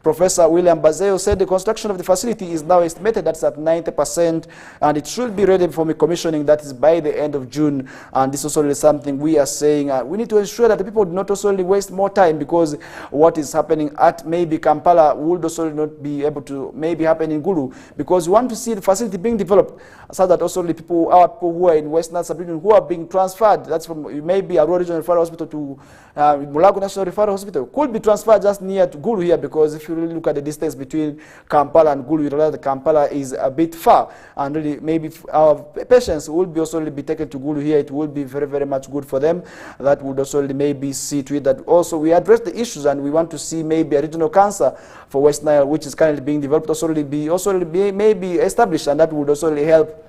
Professor William Bazeo said the construction of the facility is now estimated that's at 90%, and it should be ready for commissioning, that is by the end of June. And this is also something we are saying we need to ensure that the people do not also waste more time, because what is happening at maybe Kampala would also not be able to maybe happen in Gulu, because we want to see the facility being developed so that also the people, our people who are in Western Sub-region who are being transferred, that's from maybe a Regional Referral Hospital to Mulago National Referral Hospital, could be transferred just near to Gulu here, because if you really look at the distance between Kampala and Gulu, you realize that Kampala is a bit far, and really maybe our patients will be also be taken to Gulu here. It will be very, very much good for them. That would also maybe see to it that also we address the issues, and we want to see maybe a regional cancer for West Nile, which is currently being developed, also be maybe established, and that would also help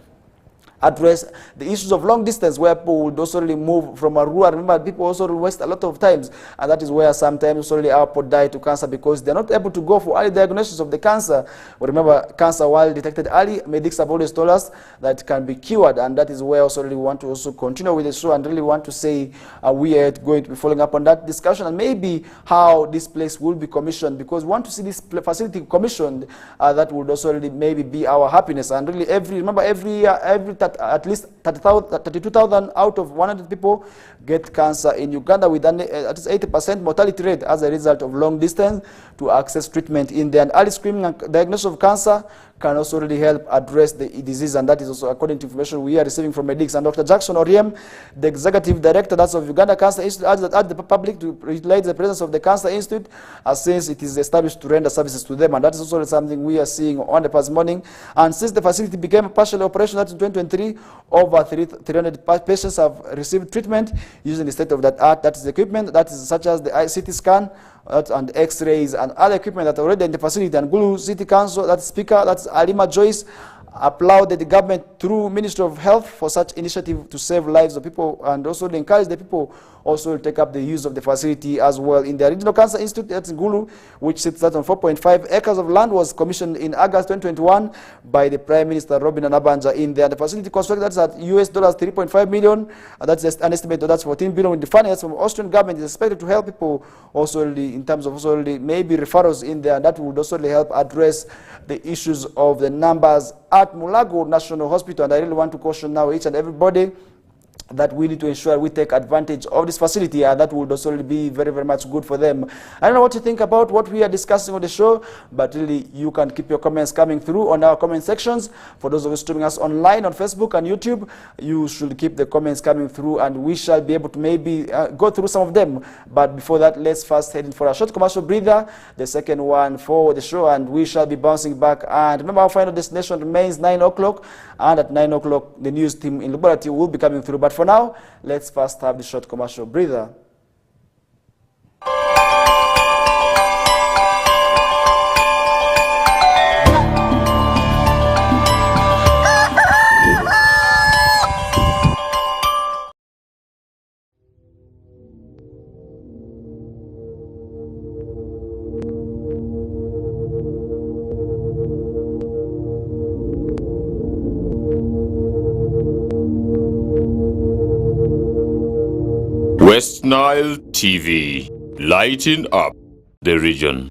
address the issues of long distance, where people would also really move from a rural. Remember, people also waste a lot of times, and that is where sometimes also really our people die to cancer, because they're not able to go for early diagnosis of the cancer. But remember, cancer, while detected early, medics have always told us that it can be cured, and that is where also really want to also continue with the show, and really want to say we are going to be following up on that discussion, and maybe how this place will be commissioned, because we want to see this facility commissioned. That would also really maybe be our happiness. And really every 30 that at least 32,000 out of 100 people get cancer in Uganda, with at least 80% mortality rate as a result of long distance to access treatment in there. And early screening and diagnosis of cancer can also really help address the disease, and that is also according to information we are receiving from medics. And Dr. Jackson Oriem, the executive director that's of Uganda Cancer Institute, urged the public to utilize the presence of the Cancer Institute since it is established to render services to them, and that is also something we are seeing on the past morning. And since the facility became partially operational in 2023, over 300 patients have received treatment using the state-of-the-art, that is equipment, that is such as the CT scan and X-rays and other equipment that are already in the facility. And Gulu City Council, that's Speaker, that's Alima Joyce, applauded the government through Ministry of Health for such initiative to save lives of people, and also to encourage the people also to take up the use of the facility as well. In the Regional Cancer Institute at Gulu, which sits on 4.5 acres of land, was commissioned in August 2021 by the Prime Minister Robin Anabanja in there. The facility constructed, that's at US dollars 3.5 million, and that's just an estimate of that's 14 billion. With the funding from Austrian government is expected to help people also really in terms of also really maybe referrals in there, and that would also really help address the issues of the numbers at Mulago National Hospital. And I really want to caution now each and everybody that we need to ensure we take advantage of this facility, and that would also be very, very much good for them. I don't know what you think about what we are discussing on the show, but really you can keep your comments coming through on our comment sections. For those of you streaming us online on Facebook and YouTube, you should keep the comments coming through, and we shall be able to maybe go through some of them. But before that, let's first head in for a short commercial breather, the second one for the show, and we shall be bouncing back. And remember, our final destination remains 9 o'clock, and at 9 o'clock, the news team in Liberty will be coming through. But for now, let's first have the short commercial breather. West Nile TV, lighting up the region.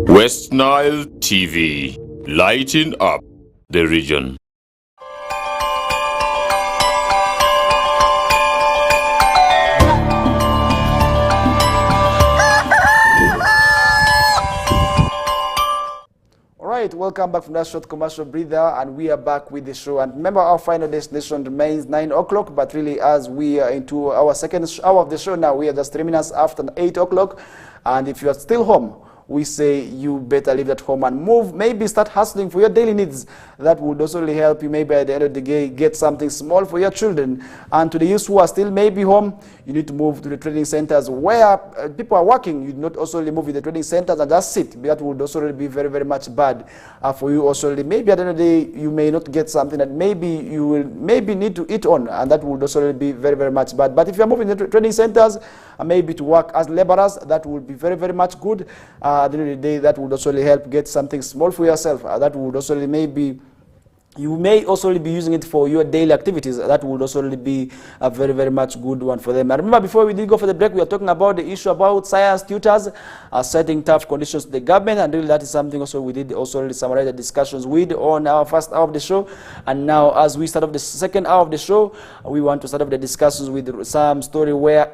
West Nile TV, lighting up the region. Right, welcome back from that short commercial breather, and we are back with the show. And remember, our final destination remains 9 o'clock, but really as we are into our second hour of the show now, we are just 3 minutes after 8 o'clock. And if you are still home, we say you better leave at home and move. Maybe start hustling for your daily needs. That would also really help you. Maybe at the end of the day, get something small for your children. And to the youth who are still maybe home, you need to move to the training centers where people are working. You do not also really move in the training centers and just sit. That would also really be very, very much bad for you. Also, really, maybe at the end of the day, you may not get something that maybe you will need to eat on, and that would also really be very, very much bad. But if you are moving to the training centers, maybe to work as laborers, that would be very, very much good. At the end of the day, that would also really help get something small for yourself. That would also really maybe, you may also be using it for your daily activities. That would also really be a very, very much good one for them. And remember, before we did go for the break, we were talking about the issue about science tutors setting tough conditions to the government, and really that is something also we did also really summarize the discussions with on our first hour of the show. And now, as we start off the second hour of the show, we want to start off the discussions with some story where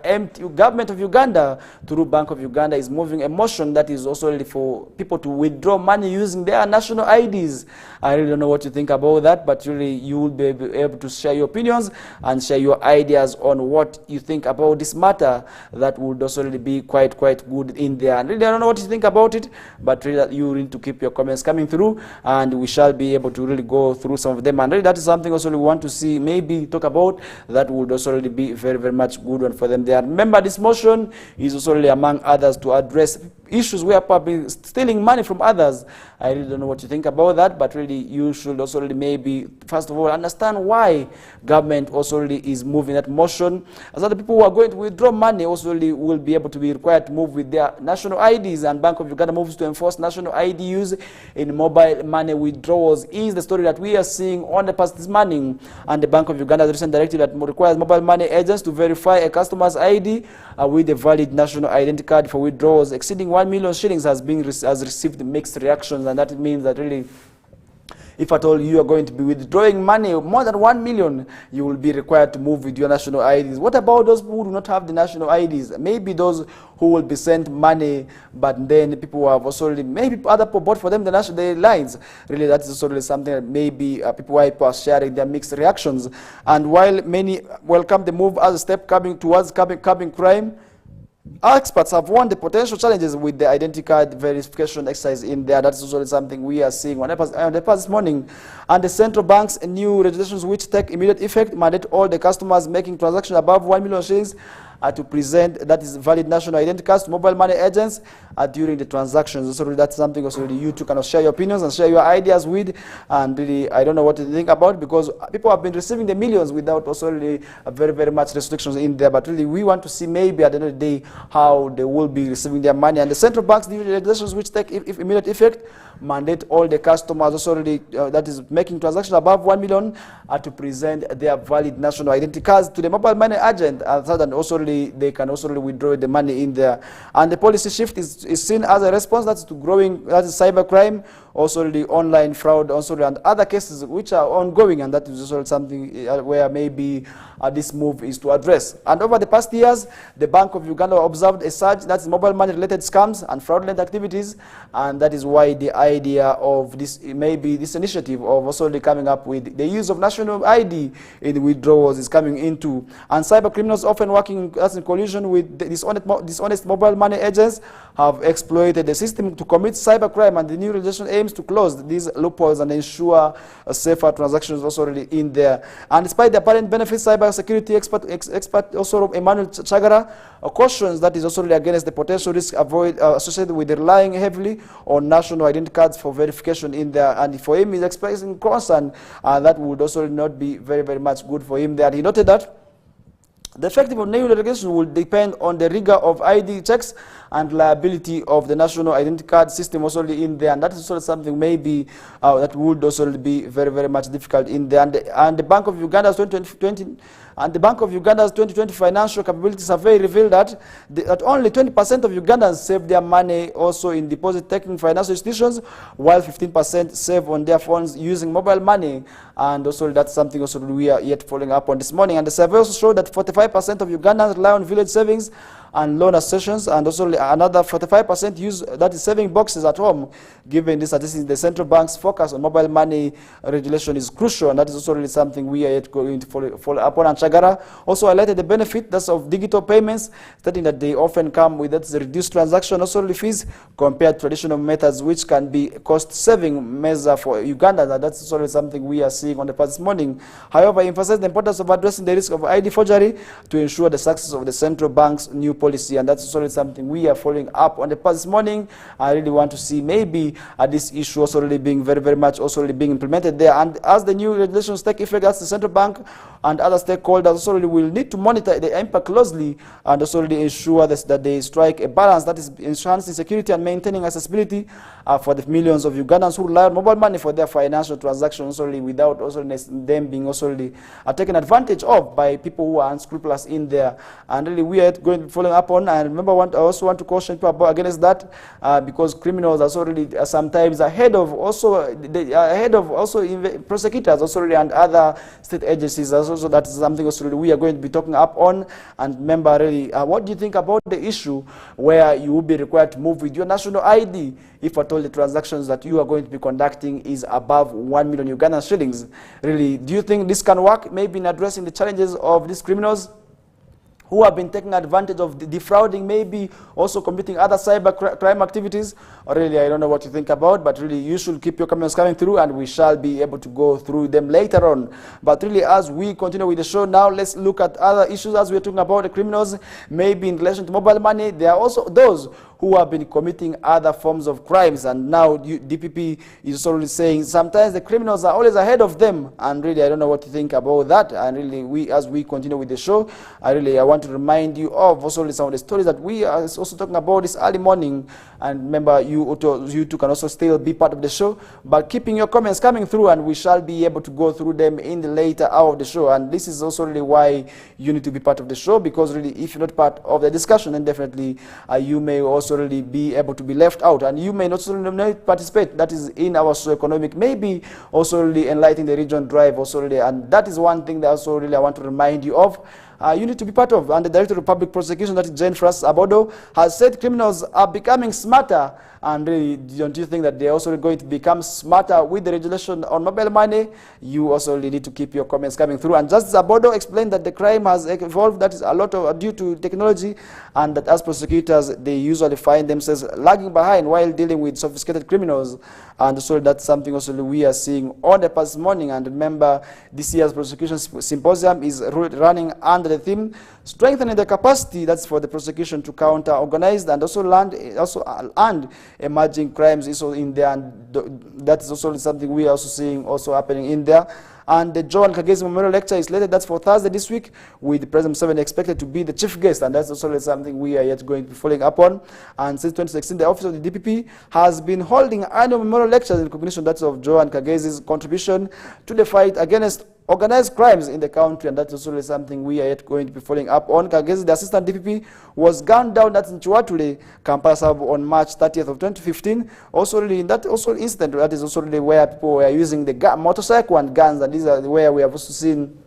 government of Uganda, through Bank of Uganda, is moving a motion that is also really for people to withdraw money using their national IDs. I really don't know what you think about that, but really you will be able to share your opinions and share your ideas on what you think about this matter. That would also really be quite good in there. And really I don't know what you think about it, but really you need to keep your comments coming through, and we shall be able to really go through some of them. And really that is something also we want to see, maybe talk about. That would also really be very, very much good one for them there. Remember, this motion is also really among others to address issues where people are stealing money from others. I really don't know what you think about that, but really you should also really maybe, first of all, understand why government also really is moving that motion. As other people who are going to withdraw money also really will be able to be required to move with their national IDs, and Bank of Uganda moves to enforce national ID use in mobile money withdrawals is the story that we are seeing on the past this morning. And the Bank of Uganda's recent directive that requires mobile money agents to verify a customer's ID with a valid national identity card for withdrawals exceeding 1 million shillings has received mixed reactions. And that means that really, if at all you are going to be withdrawing money more than 1 million, you will be required to move with your national IDs. What about those who do not have the national IDs? Maybe those who will be sent money, but then people who have also really, maybe other people bought for them the lines. Really, that is also really something that maybe people are sharing their mixed reactions. And while many welcome the move as a step towards curbing crime, experts have warned the potential challenges with the identity card verification exercise in there. That's also something we are seeing on the past this morning. And the central bank's new regulations, which take immediate effect, mandate all the customers making transactions above 1 million shillings to present that is valid national identity cards to mobile money agents during the transactions. So that's something also really you two kind of share your opinions and share your ideas with. And really, I don't know what to think about, because people have been receiving the millions without also really very, very much restrictions in there. But really, we want to see maybe at the end of the day how they will be receiving their money. And the central bank's new regulations, which take immediate effect, mandate all the customers also really that is making transactions above 1 million to present their valid national identity cards to the mobile money agent, and also really they can also really withdraw the money in there. And the policy shift is seen as a response that's to growing, that is cybercrime, also the online fraud, also and other cases which are ongoing, and that is also something where maybe this move is to address. And over the past years, the Bank of Uganda observed a surge, that's mobile money related scams and fraudulent activities, and that is why the idea of this, maybe this initiative of also coming up with the use of national ID in withdrawals is coming into. And cyber criminals, often working as in collusion with dishonest mobile money agents, have exploited the system to commit cybercrime, and the new legislation aims to close these loopholes and ensure safer transactions also really in there. And despite the apparent benefits, cyber security expert also Emmanuel Chagara cautions that is also really against the potential risk associated with relying heavily on national identity cards for verification in there. And for him, he's expressing concern that would also not be very, very much good for him there. He noted that the effective new regulation will depend on the rigor of ID checks and liability of the national identity card system also in there, and that is also something maybe that would also be very, very much difficult in there. And the Bank of Uganda's 2020 And the Bank of Uganda's 2020 Financial Capability Survey revealed that only 20% of Ugandans save their money also in deposit-taking financial institutions, while 15% save on their phones using mobile money. And also that's something also we are yet following up on this morning. And the survey also showed that 45% of Ugandans rely on village savings and loan associations, and also another 45% use that is saving boxes at home. Given this statistics, the central bank's focus on mobile money regulation is crucial, and that is also really something we are yet going to follow up on. And Chagara also highlighted the benefit that's of digital payments, stating that they often come with the reduced transaction also fees compared to traditional methods, which can be cost-saving measure for Uganda. And that's also something we are seeing on the past morning. However, he emphasized the importance of addressing the risk of ID forgery to ensure the success of the central bank's new policy, and that's also something we are following up on the past morning. I really want to see maybe this issue also really being very much also really being implemented there. And as the new regulations take effect, as the central bank and other stakeholders also really will need to monitor the impact closely and also really ensure that they strike a balance that is enhancing security and maintaining accessibility for the millions of Ugandans who rely on mobile money for their financial transactions also really without also them being also really taken advantage of by people who are unscrupulous in there. And really we are going to be following up on. And remember, I also want to caution people about against that because criminals are already sometimes ahead of prosecutors also really, and other state agencies. Also, that is something also really we are going to be talking up on. And remember, really, what do you think about the issue where you will be required to move with your national ID if at all the transactions that you are going to be conducting is above 1 million Ugandan shillings? Really, do you think this can work maybe in addressing the challenges of these criminals who have been taking advantage of defrauding, maybe also committing other cyber crime activities? Or really, I don't know what you think about, but really you should keep your comments coming through and we shall be able to go through them later on. But really, as we continue with the show now, let's look at other issues as we're talking about the criminals, maybe in relation to mobile money. There are also those who have been committing other forms of crimes, and now DPP is already saying sometimes the criminals are always ahead of them. And really, I don't know what you think about that. And really, as we continue with the show, I want to remind you of also some of the stories that we are also talking about this early morning. And remember, you too can also still be part of the show, but keeping your comments coming through, and we shall be able to go through them in the later hour of the show. And this is also really why you need to be part of the show, because really, if you're not part of the discussion, then definitely you may also really be able to be left out, and you may not really participate. That is in our socio-economic, maybe also really enlightening the region drive also really, and that is one thing that also really I want to remind you of. You need to be part of. And the Director of Public Prosecution, that is Jane Francis Abodo, has said criminals are becoming smarter. And really, don't you think that they're also going to become smarter with the regulation on mobile money? You also really need to keep your comments coming through. And Justice Abodo explained that the crime has evolved, that is a lot of due to technology, and that as prosecutors, they usually find themselves lagging behind while dealing with sophisticated criminals. And so that's something also we are seeing on the past morning. And remember, this year's prosecution symposium is running under the theme strengthening the capacity, that's for the prosecution to counter organized and and emerging crimes also in there, and that is also something we are also seeing also happening in there. And the Joan Kagezi Memorial Lecture is slated, that's for Thursday this week, with President Museveni expected to be the chief guest, and that's also something we are yet going to be following up on. And since 2016, the Office of the DPP has been holding annual memorial lectures in recognition that's of Joan Kagezi's contribution to the fight against organized crimes in the country, and that's also something we are yet going to be following up on. Kagezi, the assistant DPP, was gunned down at Nchiwatule, Kampala suburb, on March 30th of 2015. Also really in that also incident, that is also really where people were using the motorcycle and guns, and these are where we have also seen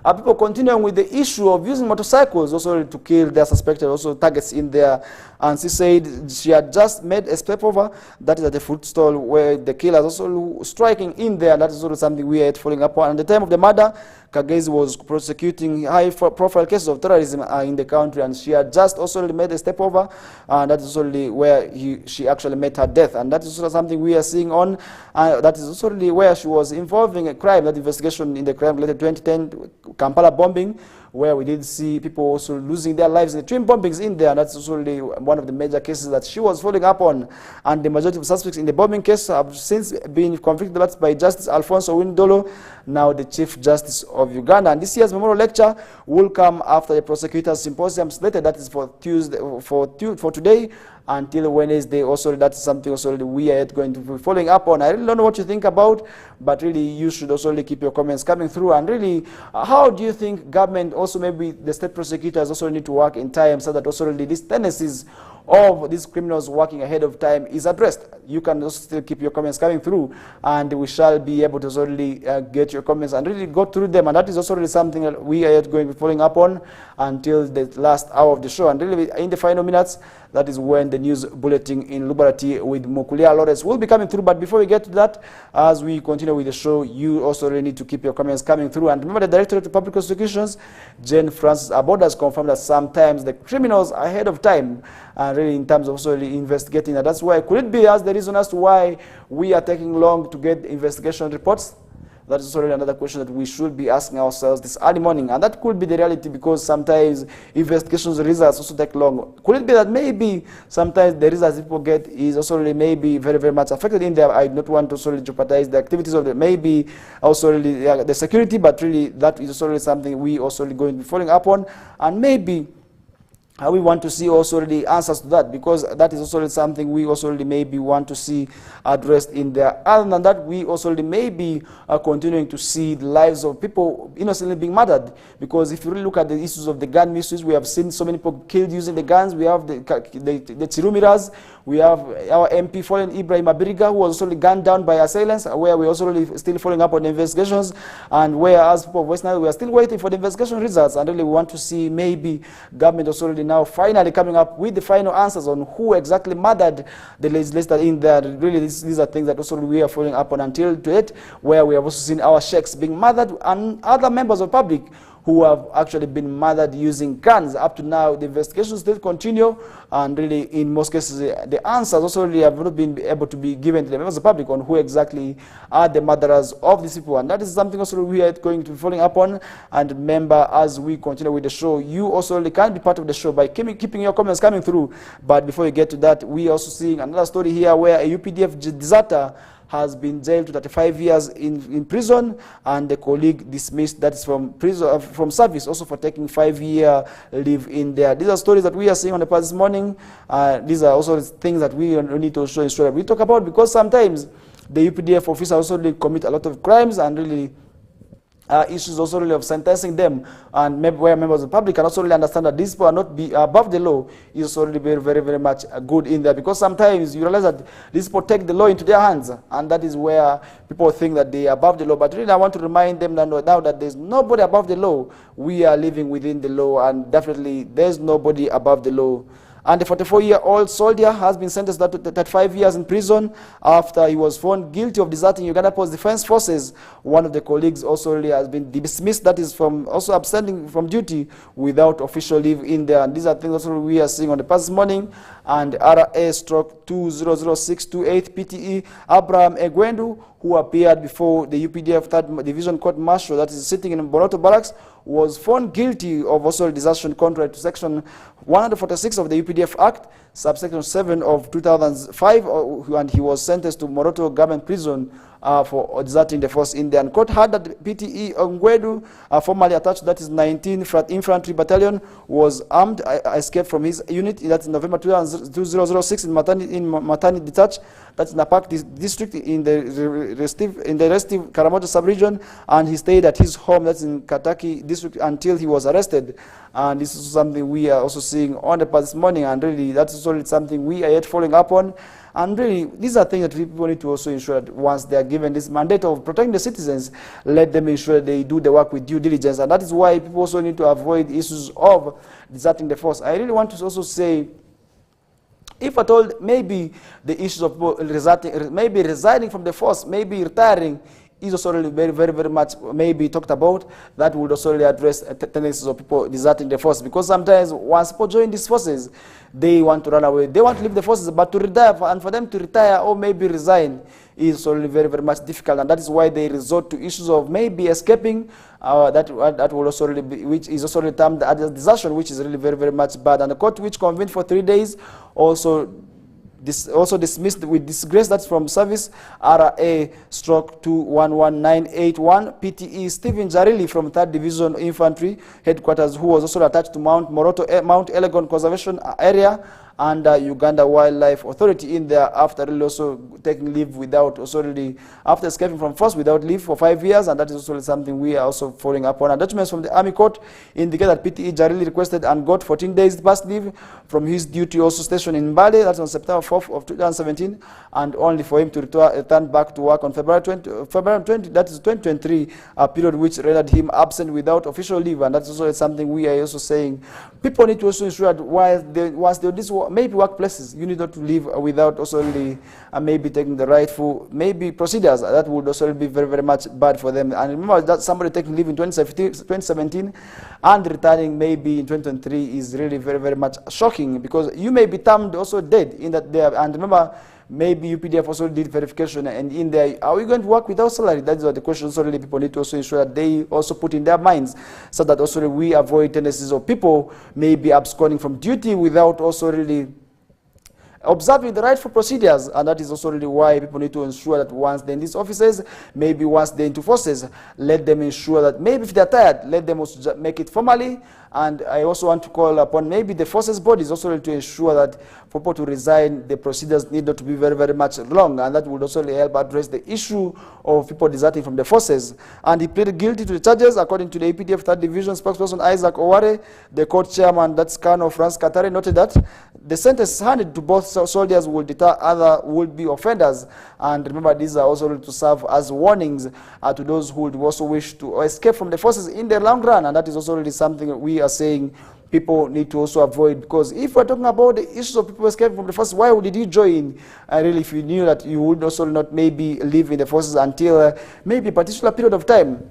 people continuing with the issue of using motorcycles also to kill their suspected also targets in there. And she said she had just made a step over, that is at the food stall where the killers also striking in there. That is also something we are following up on. At the time of the murder, Kagezi was prosecuting high-profile cases of terrorism in the country, and she had just also made a step over, and that is only where she actually met her death. And that is also something we are seeing on. That is also where she was involving a crime, that investigation in the crime-related 2010 Kampala bombing, where we did see people also losing their lives in the twin bombings in there. And that's also one of the major cases that she was following up on. And the majority of suspects in the bombing case have since been convicted by Justice Alfonso Windolo, now the Chief Justice of Uganda. And this year's memorial lecture will come after the prosecutor's symposium slated, that is for Tuesday, for today, until Wednesday. Also, that's something also we are going to be following up on. I really don't know what you think about, but really you should also keep your comments coming through. And really, how do you think government, also maybe the state prosecutors also need to work in time so that also really these tendencies of these criminals working ahead of time is addressed? You can also still keep your comments coming through, and we shall be able to really get your comments and really go through them. And that is also really something that we are going to be following up on until the last hour of the show. And really, in the final minutes, that is when the news bulletin in Lubarati with Mukulia Lawrence will be coming through. But before we get to that, as we continue with the show, you also really need to keep your comments coming through. And remember, the Directorate of Public Prosecutions, Jane Francis Abod, has confirmed that sometimes the criminals are ahead of time, and really in terms of also really investigating. And that's why, could it be as the reason as to why we are taking long to get investigation reports? That is also another question that we should be asking ourselves this early morning. And that could be the reality, because sometimes investigations results also take long. Could it be that maybe sometimes the results people get is also really maybe very, very much affected in there? I do not want to also really jeopardize the activities of the, maybe also really the security, but really that is also really something we also really going to be following up on. And maybe we want to see also the answers to that, because that is also something we also really maybe want to see addressed in there. Other than that, we also really maybe are continuing to see the lives of people innocently being murdered, because if you really look at the issues of the gun misuse, we have seen so many people killed using the guns. We have the Chirumiras, we have our MP fallen Ibrahim Abiriga, who was also gunned down by assailants, where we also really still following up on the investigations, and whereas people of West Nile, we are still waiting for the investigation results, and really we want to see maybe government also really now finally coming up with the final answers on who exactly murdered the legislator in there. Really, these are things that also we are following up on until date, where we have also seen our sheikhs being murdered and other members of the public who have actually been murdered using guns. Up to now, the investigations still continue, and really, in most cases, the answers also really have not been able to be given to the members of the public on who exactly are the murderers of these people. And that is something also we are going to be following up on. And remember, as we continue with the show, you also really can be part of the show by keeping your comments coming through. But before we get to that, we are also seeing another story here where a UPDF deserter has been jailed to 35 years in prison, and the colleague dismissed, that is from prison, from service, also for taking 5-year leave in there. These are stories that we are seeing on the past this morning. These are also things that we need to show we talk about, because sometimes the UPDF officers also really commit a lot of crimes, and really issues also really of sentencing them, and maybe where members of the public can also really understand that these people are not above the law is also really very, very, very much good in there, because sometimes you realize that these people take the law into their hands, and that is where people think that they are above the law. But really I want to remind them that now that there's nobody above the law. We are living within the law, and definitely there's nobody above the law. And the 44-year-old soldier has been sentenced to 35 years in prison after he was found guilty of deserting Uganda Post Defense Forces. One of the colleagues also really has been dismissed, that is from also abstaining from duty without official leave in there. And these are things also we are seeing on the past morning. And RA/200628 PTE Abraham Egwendu, who appeared before the UPDF 3rd Division Court Martial that is sitting in Bonoto Barracks, was found guilty of also desertion contrary to Section 146 of the UPDF Act, subsection 7 of 2005, and he was sentenced to Moroto Government Prison for deserting the force in there. And court had that PTE Ongwedu, formerly attached, that is 19th Infantry Battalion, was armed, escaped from his unit. That's in November 2006 in Matani Detach, that's in Napak district in the restive Karamoja sub-region, and he stayed at his home, that's in Kataki district, until he was arrested. And this is something we are also seeing on the past morning, and really that's also something we are yet following up on. And really, these are things that people need to also ensure that once they are given this mandate of protecting the citizens, let them ensure they do the work with due diligence. And that is why people also need to avoid issues of deserting the force. I really want to also say, if at all, maybe the issues of maybe resigning from the force, maybe retiring, is also really very, very, very much maybe talked about. That would also really address tendencies of people deserting the force, because sometimes once people join these forces, they want to run away, they want to leave the forces, but to retire, and for them to retire or maybe resign is also really very, very much difficult. And that is why they resort to issues of maybe escaping, that will also really be, which is also really termed as desertion, which is really very, very much bad. And the court, which convened for 3 days, also dismissed with disgrace, that's from service, RA/211981 PTE Stephen Jarili from 3rd Division Infantry Headquarters, who was also attached to Mount Moroto, Mount Elgon Conservation Area, under Uganda Wildlife Authority in there after really also taking leave without also really after escaping from force without leave for 5 years, and that is also something we are also following up on. And documents from the Army Court indicate that PTE Jarili requested and got 14 days past leave from his duty also stationed in Mbale. That's on September 4th of 2017, and only for him to return back to work on February 20, that is 2023, a period which rendered him absent without official leave. And that's also something we are also saying people need to also ensure that once they this maybe workplaces, you need not to leave without also really, maybe taking the rightful maybe procedures. That would also be very, very much bad for them. And remember that somebody taking leave in 2017 and returning maybe in 2023 is really very, very much shocking, because you may be termed also dead in that there. And remember, maybe UPDF also did verification, and in there, are we going to work without salary? That is what the question. So really people need to also ensure that they also put in their minds, so that also we avoid tendencies of people maybe absconding from duty without also really observing the rightful procedures. And that is also really why people need to ensure that once they're in these offices, maybe once they're into forces, let them ensure that maybe if they're tired, let them also make it formally. And I also want to call upon maybe the forces bodies also to ensure that for people to resign, the procedures need not to be very, very much long, and that would also help address the issue of people deserting from the forces. And he pleaded guilty to the charges, according to the APDF 3rd Division spokesperson Isaac Oware. The court chairman, that's Colonel France Katare, noted that the sentence handed to both soldiers will deter other would-be offenders. And remember, these are also to serve as warnings to those who would also wish to escape from the forces in the long run. And that is also really something that we are saying people need to also avoid, because if we're talking about the issues of people escaping from the forces, why did you join? Really, if you knew that you would also not maybe live in the forces until maybe a particular period of time,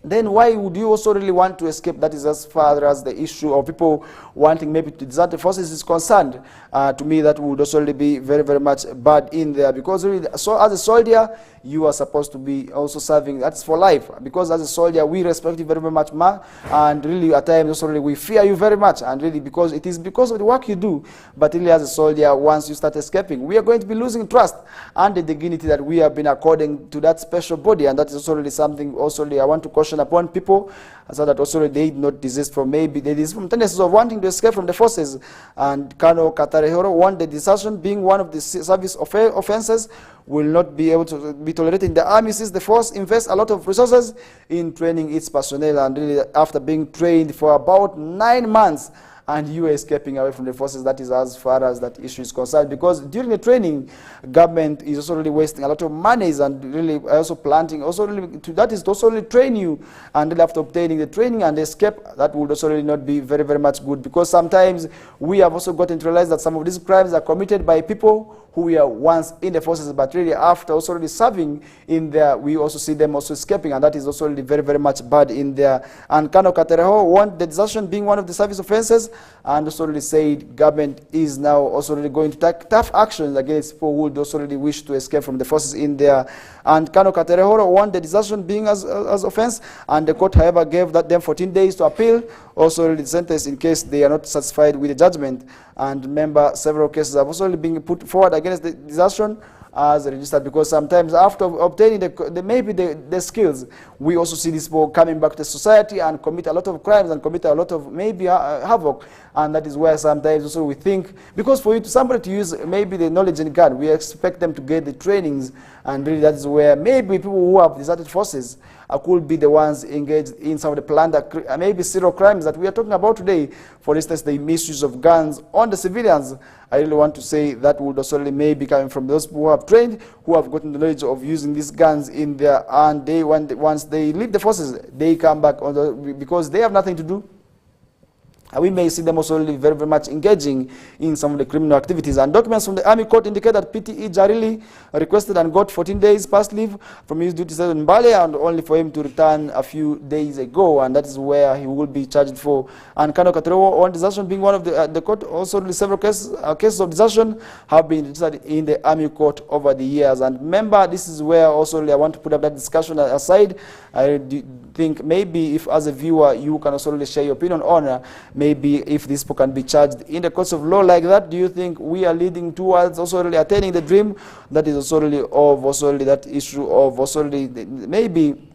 then why would you also really want to escape? That is as far as the issue of people wanting maybe to desert the forces is concerned. To me, that would also really be very, very much bad in there, because really, so as a soldier, you are supposed to be also serving. That's for life, because as a soldier, we respect you very, very much, and really at times also really we fear you very much, and really because it is because of the work you do. But really as a soldier, once you start escaping, we are going to be losing trust and the dignity that we have been according to that special body. And that is also really something also really I want to caution upon people, so that also they not desist from maybe they desist from tendencies of wanting to escape from the forces. And Colonel Katarehoro warned the desertion being one of the service offenses will not be able to be tolerated in the army, since the force invests a lot of resources in training its personnel, and really after being trained for about 9 months, and you are escaping away from the forces. That is as far as that issue is concerned, because during the training, government is also really wasting a lot of monies, and really also planting, also really that is to also really train you, and really after obtaining the training and escape, that would also really not be very, very much good, because sometimes we have also gotten to realize that some of these crimes are committed by people who were once in the forces, but really after also really serving in there, we also see them also escaping, and that is also really very, very much bad in there. And Colonel Katereho warned the desertion being one of the service offenses, and also really said government is now also really going to take tough actions against people who would also really wish to escape from the forces in there. And Colonel Katereho warned the desertion being as offense, and the court, however, gave them 14 days to appeal, also really sentence in case they are not satisfied with the judgment. And remember, several cases have also been put forward against the desertion as registered, because sometimes after obtaining the skills, we also see these people coming back to society and commit a lot of crimes and commit a lot of maybe havoc. And that is where sometimes also we think, because for somebody to use maybe the knowledge in gun, we expect them to get the trainings, and really that is where maybe people who have deserted forces could be the ones engaged in some of the planned, maybe serial crimes that we are talking about today. For instance, the misuse of guns on the civilians. I really want to say that would also really maybe coming from those who have trained, who have gotten the knowledge of using these guns in there, and once they leave the forces, they come back because they have nothing to do. We may see them also very, very much engaging in some of the criminal activities. And documents from the Army Court indicate that PTE Jarili requested and got 14 days past leave from his duties in Mbale, and only for him to return a few days ago, and that is where he will be charged for. And Colonel Katereho on desertion being one of the court, also several cases of desertion have been registered in the Army Court over the years. And remember, this is where also I want to put up that discussion aside. I think maybe if as a viewer you can also share your opinion on maybe if these people can be charged in the courts of law like that. Do you think we are leading towards also really attaining the dream that is also really of also really that issue of also really maybe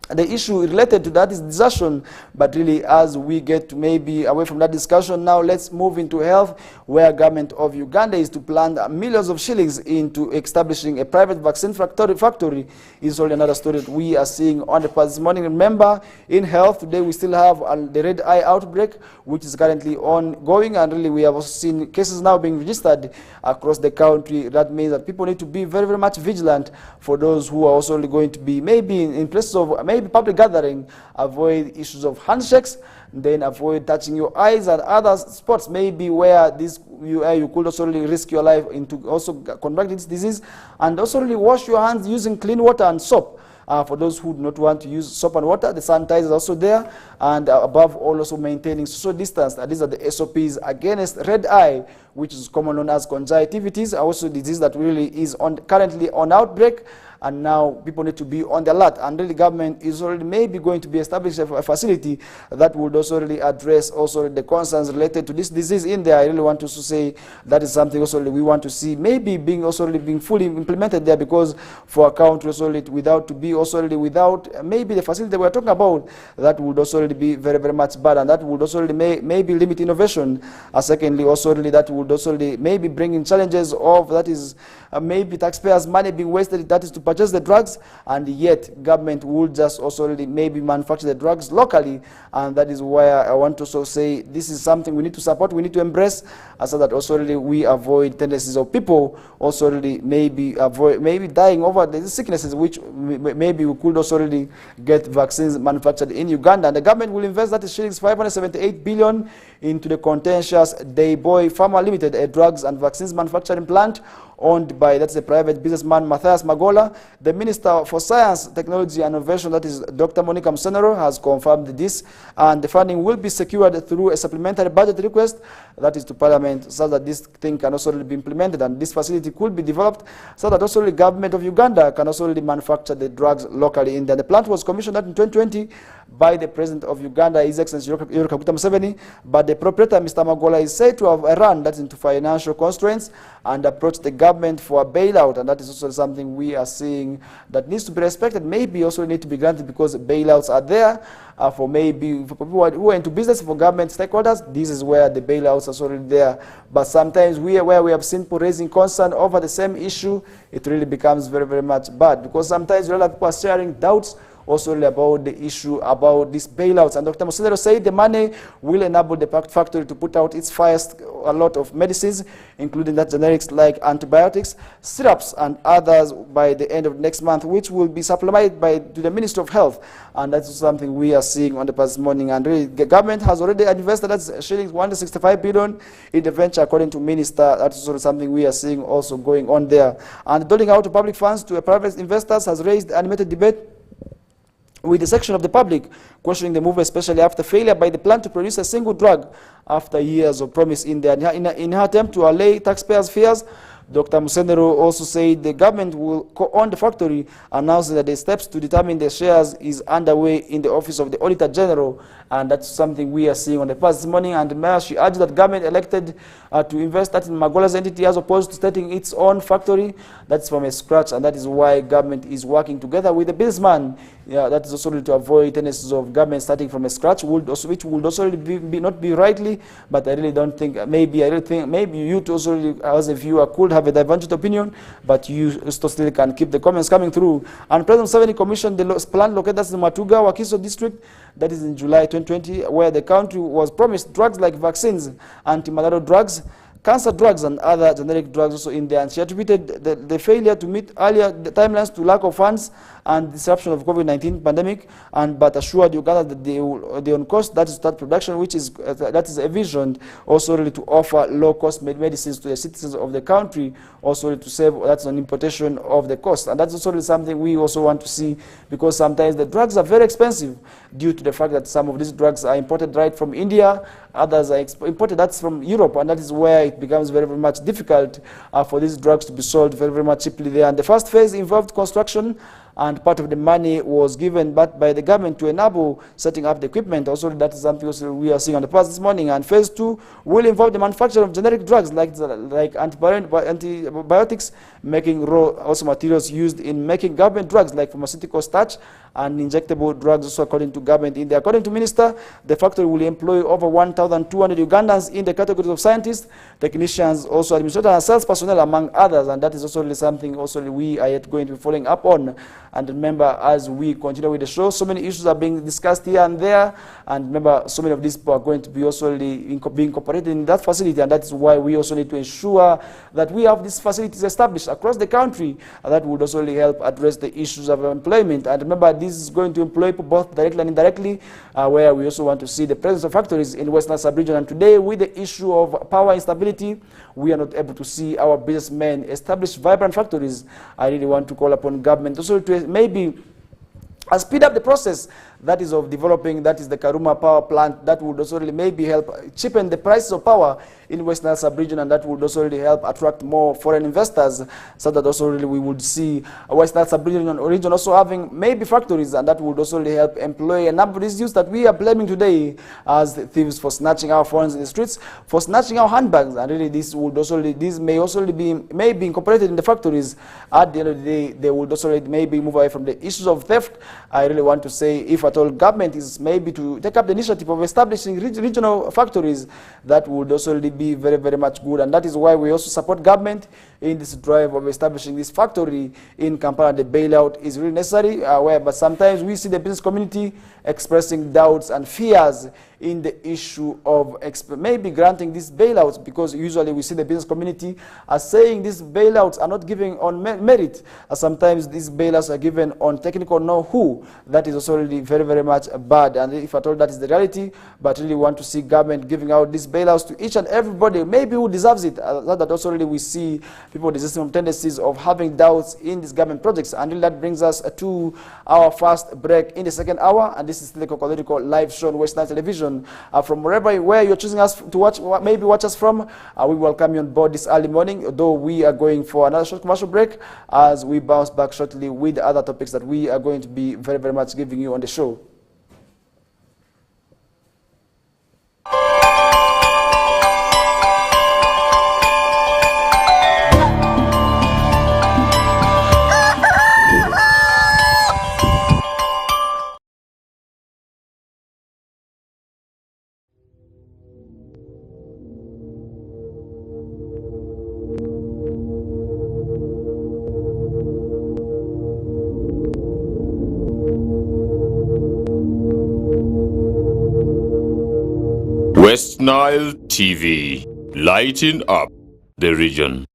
the issue related to that is desertion. But really, as we get maybe away from that discussion now, let's move into health, where government of Uganda is to plan millions of shillings into establishing a private vaccine factory is only another story that we are seeing on the past this morning. Remember, in health today we still have the red eye outbreak, which is currently ongoing, and really we have also seen cases now being registered across the country. That means that people need to be very, very much vigilant for those who are also going to be maybe in places of maybe public gathering. Avoid issues of handshakes, then avoid touching your eyes and other spots maybe where you could also really risk your life into also contracting this disease. And also really wash your hands using clean water and soap. For those who do not want to use soap and water, the sanitizer is also there. And above all, also maintaining social distance. These are the SOPs against red eye, which is commonly known as conjunctivitis, also disease that really is currently on outbreak. And now people need to be on the alert. And really government is already maybe going to be establishing a facility that would also really address also the concerns related to this disease in there. I really want to say that is something also we want to see maybe being also really being fully implemented there, because for a country also without maybe the facility we're talking about, that would also really be very, very much bad, and that would also really maybe limit innovation. Secondly, also really that would also really maybe bring in challenges of that is maybe taxpayers' money being wasted, that is to purchase the drugs, and yet government will just also really maybe manufacture the drugs locally. And that is why I want to also say this is something we need to support, we need to embrace, so that also really we avoid tendencies of people also really maybe dying over the sicknesses, which maybe we could also really get vaccines manufactured in Uganda. And the government will invest that is shillings 578 billion into the contentious Dayboy Pharma Limited, a drugs and vaccines manufacturing plant owned by, that's a private businessman, Matthias Magola. The Minister for Science, Technology and Innovation, that is Dr. Monica Musenero, has confirmed this, and the funding will be secured through a supplementary budget request that is to Parliament, so that this thing can also really be implemented, and this facility could be developed so that also the government of Uganda can also really manufacture the drugs locally in there. The plant was commissioned in 2020 by the President of Uganda, His Excellency Yoweri Kaguta Museveni, but the proprietor, Mr. Magola, is said to have run that into financial constraints and approached the government for a bailout, and that is also something we are seeing that needs to be respected, maybe also need to be granted, because bailouts are there for people who are into business, for government stakeholders. This is where the bailouts are already there. But sometimes where we have seen people raising concern over the same issue, it really becomes very, very much bad, because sometimes a lot of people are sharing doubts also about the issue about these bailouts. And Dr. Musenero said the money will enable the factory to put out its first a lot of medicines, including that generics like antibiotics, syrups, and others by the end of next month, which will be supplied to the Ministry of Health. And that's something we are seeing on the past morning. And really, the government has already invested that's shillings 165 billion in the venture, according to Minister. That's sort of something we are seeing also going on there. And doling out public funds to private investors has raised animated debate with the section of the public questioning the move, especially after failure by the plan to produce a single drug after years of promise in her attempt to allay taxpayers' fears. Dr. Musenero also said the government will co-own the factory, announcing that the steps to determine the shares is underway in the Office of the Auditor General, and that's something we are seeing on the past this morning. And she urged that government elected to invest that in Magola's entity as opposed to starting its own factory. That's from a scratch, and that is why government is working together with the businessman. Yeah, that is also to avoid tendencies of government starting from a scratch, which would also not be rightly. But I really don't think, maybe you also as a viewer could have a divergent opinion, but you still can keep the comments coming through. And President Museveni commissioned the plant located in Matuga, Wakiso district, that is in July 2020, where the country was promised drugs like vaccines, anti-malarial drugs, cancer drugs, and other generic drugs also in there. And she attributed the failure to meet earlier timelines to lack of funds and disruption of COVID-19 pandemic, but assured Uganda that they on cost, that is start production, which is that is a vision also really to offer low-cost medicines to the citizens of the country, also to save, that's an importation of the cost. And that's also really something we also want to see, because sometimes the drugs are very expensive due to the fact that some of these drugs are imported right from India, others are imported that's from Europe, and that is where it becomes very, very much difficult for these drugs to be sold very, very much cheaply there. And the first phase involved construction and part of the money was given by the government to enable setting up the equipment. Also, that is something also we are seeing on the past this morning. And phase 2 will involve the manufacture of generic drugs like antibiotics, making raw also materials used in making government drugs like pharmaceutical starch and injectable drugs, also according to government. According to Minister, the factory will employ over 1,200 Ugandans in the categories of scientists, technicians, also administrators and sales personnel, among others. And that is also really something also we are yet going to be following up on. And remember, as we continue with the show, so many issues are being discussed here and there. And remember, so many of these people are going to be also being incorporated in that facility. And that is why we also need to ensure that we have these facilities established across the country. And that would also really help address the issues of employment. And remember, this is going to employ people both directly and indirectly, where we also want to see the presence of factories in Western Sub-region. And today, with the issue of power instability, we are not able to see our businessmen establish vibrant factories. I really want to call upon government also to maybe speed up the process that is of developing, that is the Karuma power plant. That would also really maybe help cheapen the prices of power in Western Sub-region, and that would also really help attract more foreign investors, so that also really we would see Western Sub-region also having maybe factories, and that would also really help employ a number of these youths that we are blaming today as thieves for snatching our phones in the streets, for snatching our handbags. And really this would also really, this may also really be maybe incorporated in the factories. At the end of the day, they would also really maybe move away from the issues of theft. I really want to say, if at all government is maybe to take up the initiative of establishing regional factories, that would also really be very, very much good. And that is why we also support government in this drive of establishing this factory in Kampala. The bailout is really necessary, but sometimes we see the business community expressing doubts and fears in the issue of maybe granting these bailouts, because usually we see the business community as saying these bailouts are not given on merit. Sometimes these bailouts are given on technical know-who. That is also really very, very much bad. And if at all that is the reality, but really want to see government giving out these bailouts to each and everybody, maybe who deserves it. That also really we see people desisting from tendencies of having doubts in these government projects. And really that brings us to our first break in the second hour. And this is the Kokoliriko live show on Western Television. From where you're choosing us to watch, maybe watch us from, we welcome you on board this early morning, though we are going for another short commercial break as we bounce back shortly with other topics that we are going to be very, very much giving you on the show. West Nile TV, lighting up the region.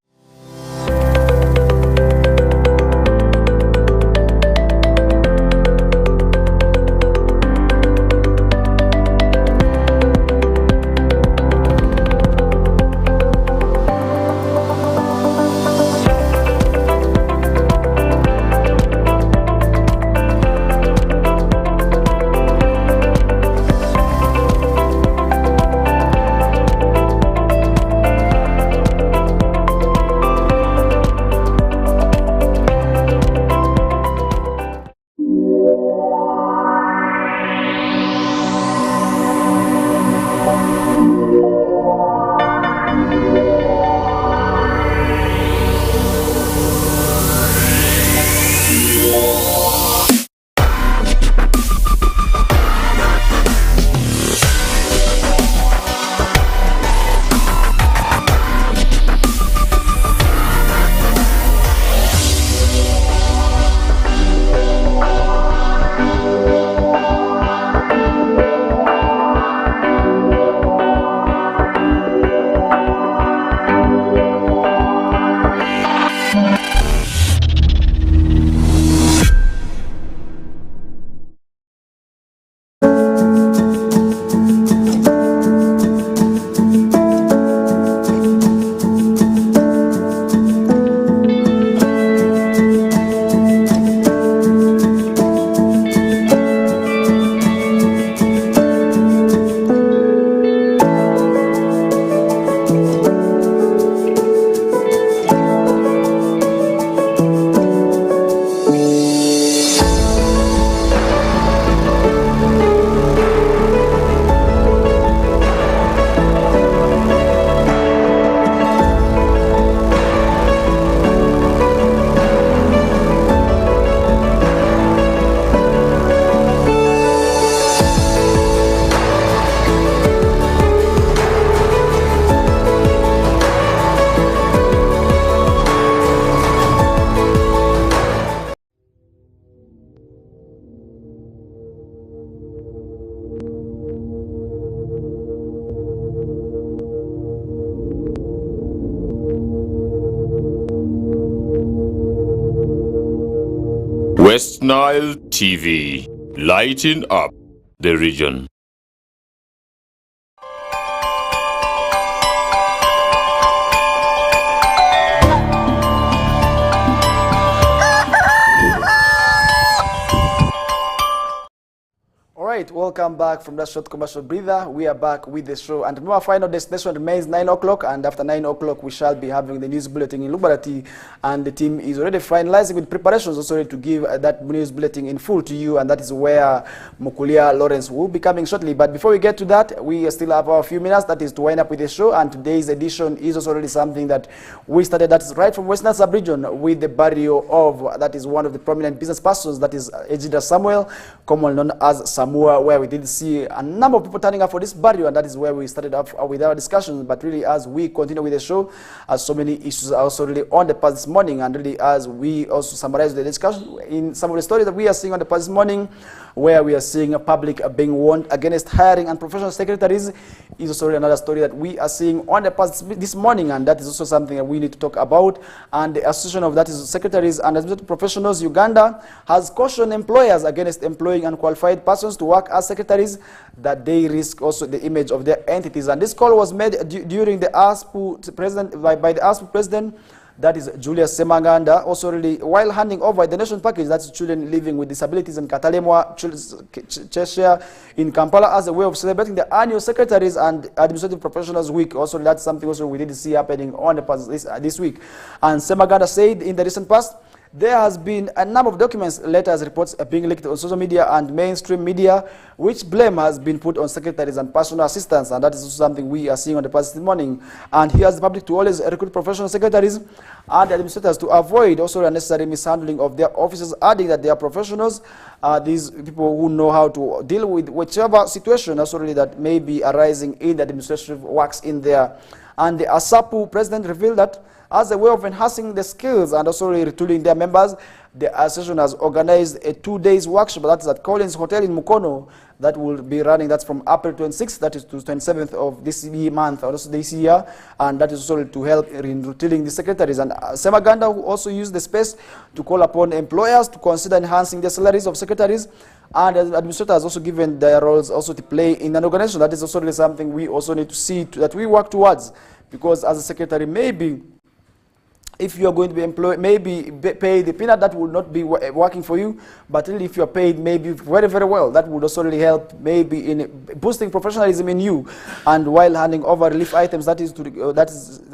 West Nile TV, lighting up the region. Alright, welcome back from that short commercial breather. We are back with the show, and remember, our final destination remains 9 o'clock, and after 9 o'clock we shall be having the news bulletin in Lubarati, and the team is already finalizing with preparations also to give that news bulletin in full to you, and that is where Mukulia Lawrence will be coming shortly. But before we get to that, we still have a few minutes, that is to wind up with the show, and today's edition is also already something that we started, that is right from Western Sub-Region, with the burial of, that is one of the prominent business persons, that is Ejida Samuel, commonly known as Samuel, where we did see a number of people turning up for this burial, and that is where we started up with our discussions. But really, as we continue with the show, as so many issues are also really on the past this morning, and really as we also summarize the discussion in some of the stories that we are seeing on the past this morning, where we are seeing a public being warned against hiring unprofessional secretaries, is also another story that we are seeing on the past this morning, and that is also something that we need to talk about. And the Association of, that is, Secretaries and Administrative Professionals Uganda has cautioned employers against employing unqualified persons to work as secretaries, that they risk also the image of their entities. And this call was made during the ASPU president, by the ASPU president, that is Julius Semaganda, also really while handing over the nation package, that's children living with disabilities in Katalemwa, Cheshire, in Kampala, as a way of celebrating the annual Secretaries and Administrative Professionals Week. Also, that's something also we did see happening on the past this week. And Semaganda said in the recent past, there has been a number of documents, letters, reports being leaked on social media and mainstream media, which blame has been put on secretaries and personal assistants, and that is also something we are seeing on the past morning. And he has the public to always recruit professional secretaries and administrators to avoid also unnecessary mishandling of their offices, adding that they are professionals, these people who know how to deal with whichever situation also really that may be arising in the administrative works in there. And the ASAPU president revealed that as a way of enhancing the skills and also retooling their members, the association has organized a 2-day workshop, that's at Collins Hotel in Mukono, that will be running, that's from April 26th, that is to 27th of this month, or also this year, and that is also to help in retooling the secretaries. And Semaganda who also used the space to call upon employers to consider enhancing the salaries of secretaries, and administrators also given their roles also to play in an organization. That is also really something we also need to see that we work towards, because as a secretary, maybe if you are going to be employed, maybe pay the peanut, that will not be working for you. But really, if you are paid maybe very, very well, that would also really help maybe in boosting professionalism in you. And while handing over relief items, that is to the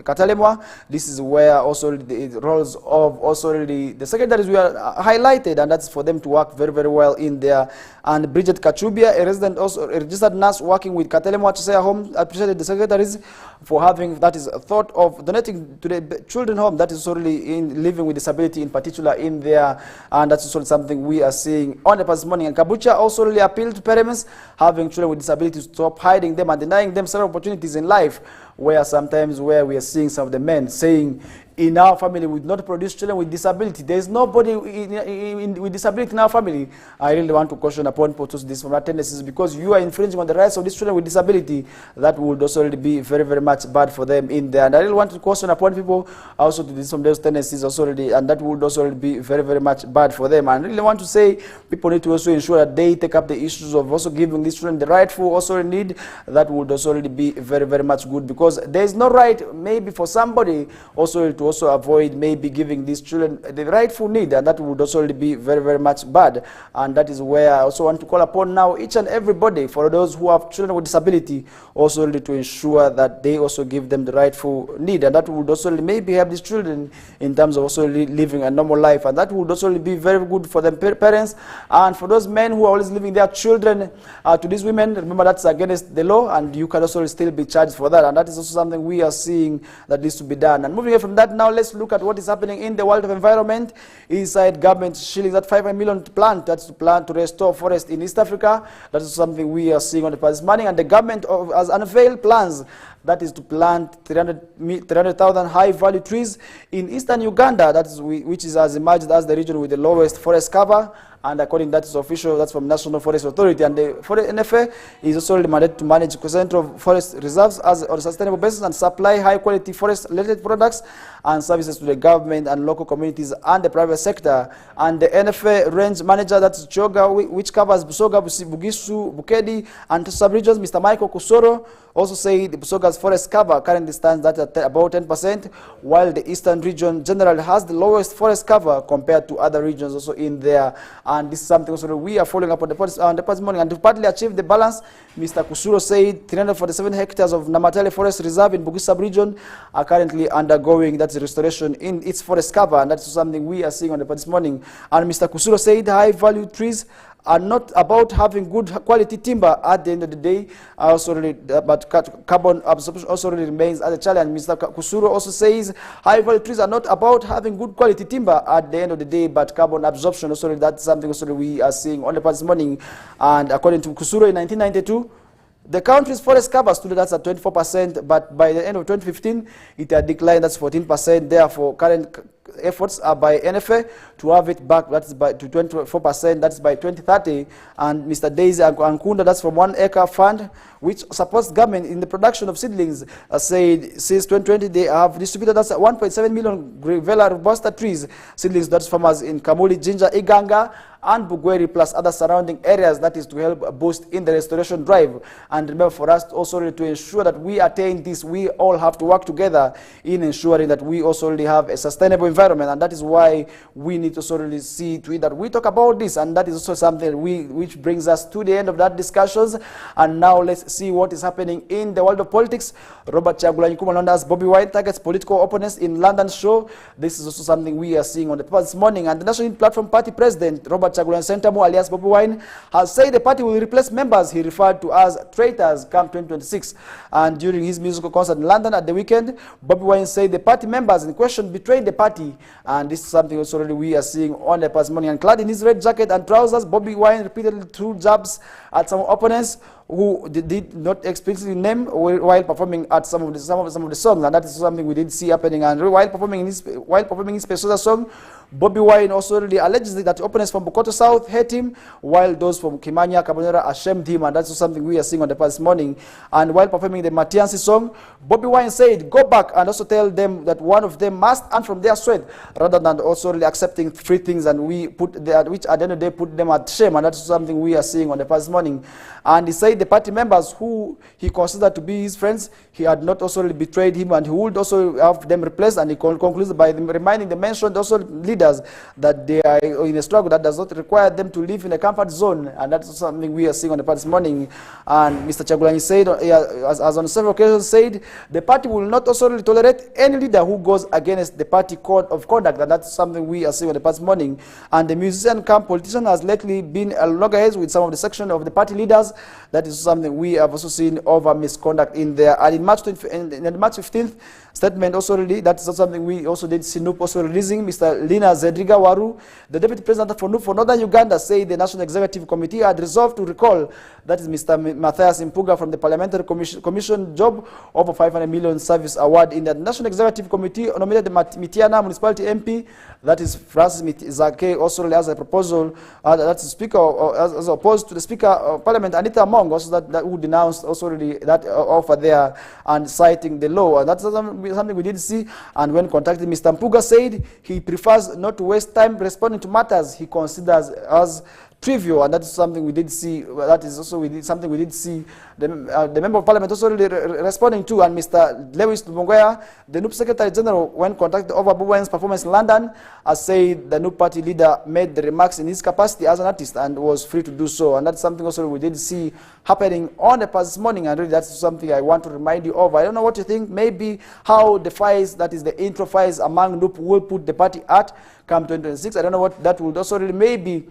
Katalemwa, this is where also the roles of also really the secretaries were highlighted, and that's for them to work very, very well in there. And Bridget Kachubia, a resident, also a registered nurse working with Katalemwa Chisaya Home, appreciated the secretaries for having, that is, a thought of donating to the children home, that is also really in living with disability in particular in there, and that's also something we are seeing on the past morning. And Kabucha also really appealed to parents having children with disabilities to stop hiding them and denying them several opportunities in life, where sometimes where we are seeing some of the men saying, in our family, we would not produce children with disability. There is nobody with disability in our family. I really want to caution upon people to this from that tendencies, because you are infringing on the rights of these children with disability. That would also really be very, very much bad for them in there. And I really want to caution upon people also to this from those tendencies also really, and that would also really be very, very much bad for them. And I really want to say people need to also ensure that they take up the issues of also giving these children the rightful also need. That would also really be very, very much good, because there is no right maybe for somebody also to also avoid maybe giving these children the rightful need, and that would also be very, very much bad. And that is where I also want to call upon now each and everybody, for those who have children with disability, also really to ensure that they also give them the rightful need, and that would also maybe help these children in terms of also living a normal life, and that would also be very good for them parents. And for those men who are always leaving their children to these women, remember that's against the law, and you can also still be charged for that, and that is also something we are seeing that needs to be done. And moving away from that, now let's look at what is happening in the world of environment. Inside government shilling that 5 million plan, that's to plan to restore forest in East Africa. That is something we are seeing on the past morning, and the government has unveiled plans that is to plant 300,000 high-value trees in eastern Uganda, that is which is as emerged as the region with the lowest forest cover. And according that is official, that's from National Forest Authority. And the NFA is also mandated to manage of forest reserves on a sustainable basis and supply high-quality forest-related products and services to the government and local communities and the private sector. And the NFA range manager, that's Choga, which covers Busoga, Bugisu, Bukedi, and sub-regions, Mr. Michael Kusoro, also say the Busoga's forest cover currently stands at about 10%, while the eastern region generally has the lowest forest cover compared to other regions also in there. And this is something also that we are following up on the past morning. And to partly achieve the balance, Mr. Kusuro said 347 hectares of Namatale Forest Reserve in Bugi sub-region are currently undergoing that's restoration in its forest cover. And that's something we are seeing on the past morning. And Mr. Kusuro said high-value trees are not about having good quality timber at the end of the day, but carbon absorption also remains as a challenge. Mr. Kusuro also says high-value trees are not about having good quality timber at the end of the day, but carbon absorption also, that's something also we are seeing on the past morning. And according to Kusuro, in 1992, the country's forest cover stood at 24%, but by the end of 2015, it had declined, that's 14%. Therefore, current efforts are by NFA to have it back, that's by to 24%, that's by 2030. And Mr. Daisy Ankunda, that's from 1 Acre Fund, which supports government in the production of seedlings, said since 2020 they have distributed that's 1.7 million Grevela robusta trees, seedlings, that's farmers in Kamuli, Jinja, Iganga, and Bugweri, plus other surrounding areas, that is to help boost in the restoration drive. And remember, for us also to ensure that we attain this, we all have to work together in ensuring that we also really have a sustainable environment. And that is why we need to also really see to it that we talk about this, and that is also something which brings us to the end of that discussions. And now let's see what is happening in the world of politics. Robert Kyagulanyi Kumalonda's Bobi Wine targets political opponents in London show. This is also something we are seeing on the past morning. And the National Platform Party President Robert Kyagulanyi Sentamu alias Bobi Wine has said the party will replace members he referred to as traitors come 2026. And during his musical concert in London at the weekend, Bobi Wine said the party members in question betrayed the party. And this is something also already we are seeing on the past morning. And clad in his red jacket and trousers, Bobi Wine repeatedly threw jabs at some opponents who did not explicitly name while performing at some of the songs, and that is something we did see happening. And while performing his Pesoza song, Bobi Wine also really alleges that opponents from Bukoto South hate him, while those from Kimanya, Kabonera ashamed him, and that's something we are seeing on the past morning. And while performing the Matiansi song, Bobi Wine said, "Go back and also tell them that one of them must earn from their sweat, rather than also really accepting free things, and we put which at the end of the day put them at shame." And that's something we are seeing on the past morning. And he said the party members who he considered to be his friends, he had not also really betrayed him, and he would also have them replaced. And he concludes by reminding the mentioned also leaders that they are in a struggle that does not require them to live in a comfort zone. And that's something we are seeing on the past morning. And Mr. Kyagulanyi said, as on several occasions said, the party will not also really tolerate any leader who goes against the party code of conduct. And that's something we are seeing on the past morning. And the musician camp politician has lately been a loggerheads with some of the section of the party leaders. That is something we have also seen over misconduct in there. And in March 15th statement also really, that's something we also did see NUP also releasing. Mr. Lina Zedriga Waru, the deputy president for NUP for Northern Uganda, said the National Executive Committee had resolved to recall, that is Mr. Matthias Impuga, from the Parliamentary Commission job over 500 million service award. In the National Executive Committee nominated the Mitiana Municipality MP, that is Francis Zake, also has a proposal that's the speaker, as opposed to the Speaker of Parliament Anita Among, also that who denounced also really that offer there and citing the law. And that's something we did see. And when contacted, Mr. Mpuga said he prefers not to waste time responding to matters he considers as trivial, and that is something we did see. That is also something we did see the member of parliament also really responding to. And Mr. Lewis Lubongoya, the NUP Secretary General, when contacted over Bobi Wine's performance in London, has said the NUP party leader made the remarks in his capacity as an artist and was free to do so. And that's something also we did see happening on the past morning, and really that's something I want to remind you of. I don't know what you think. Maybe how the fights, that is the intro fights among NUP, will put the party at come 2026. I don't know what that would also really maybe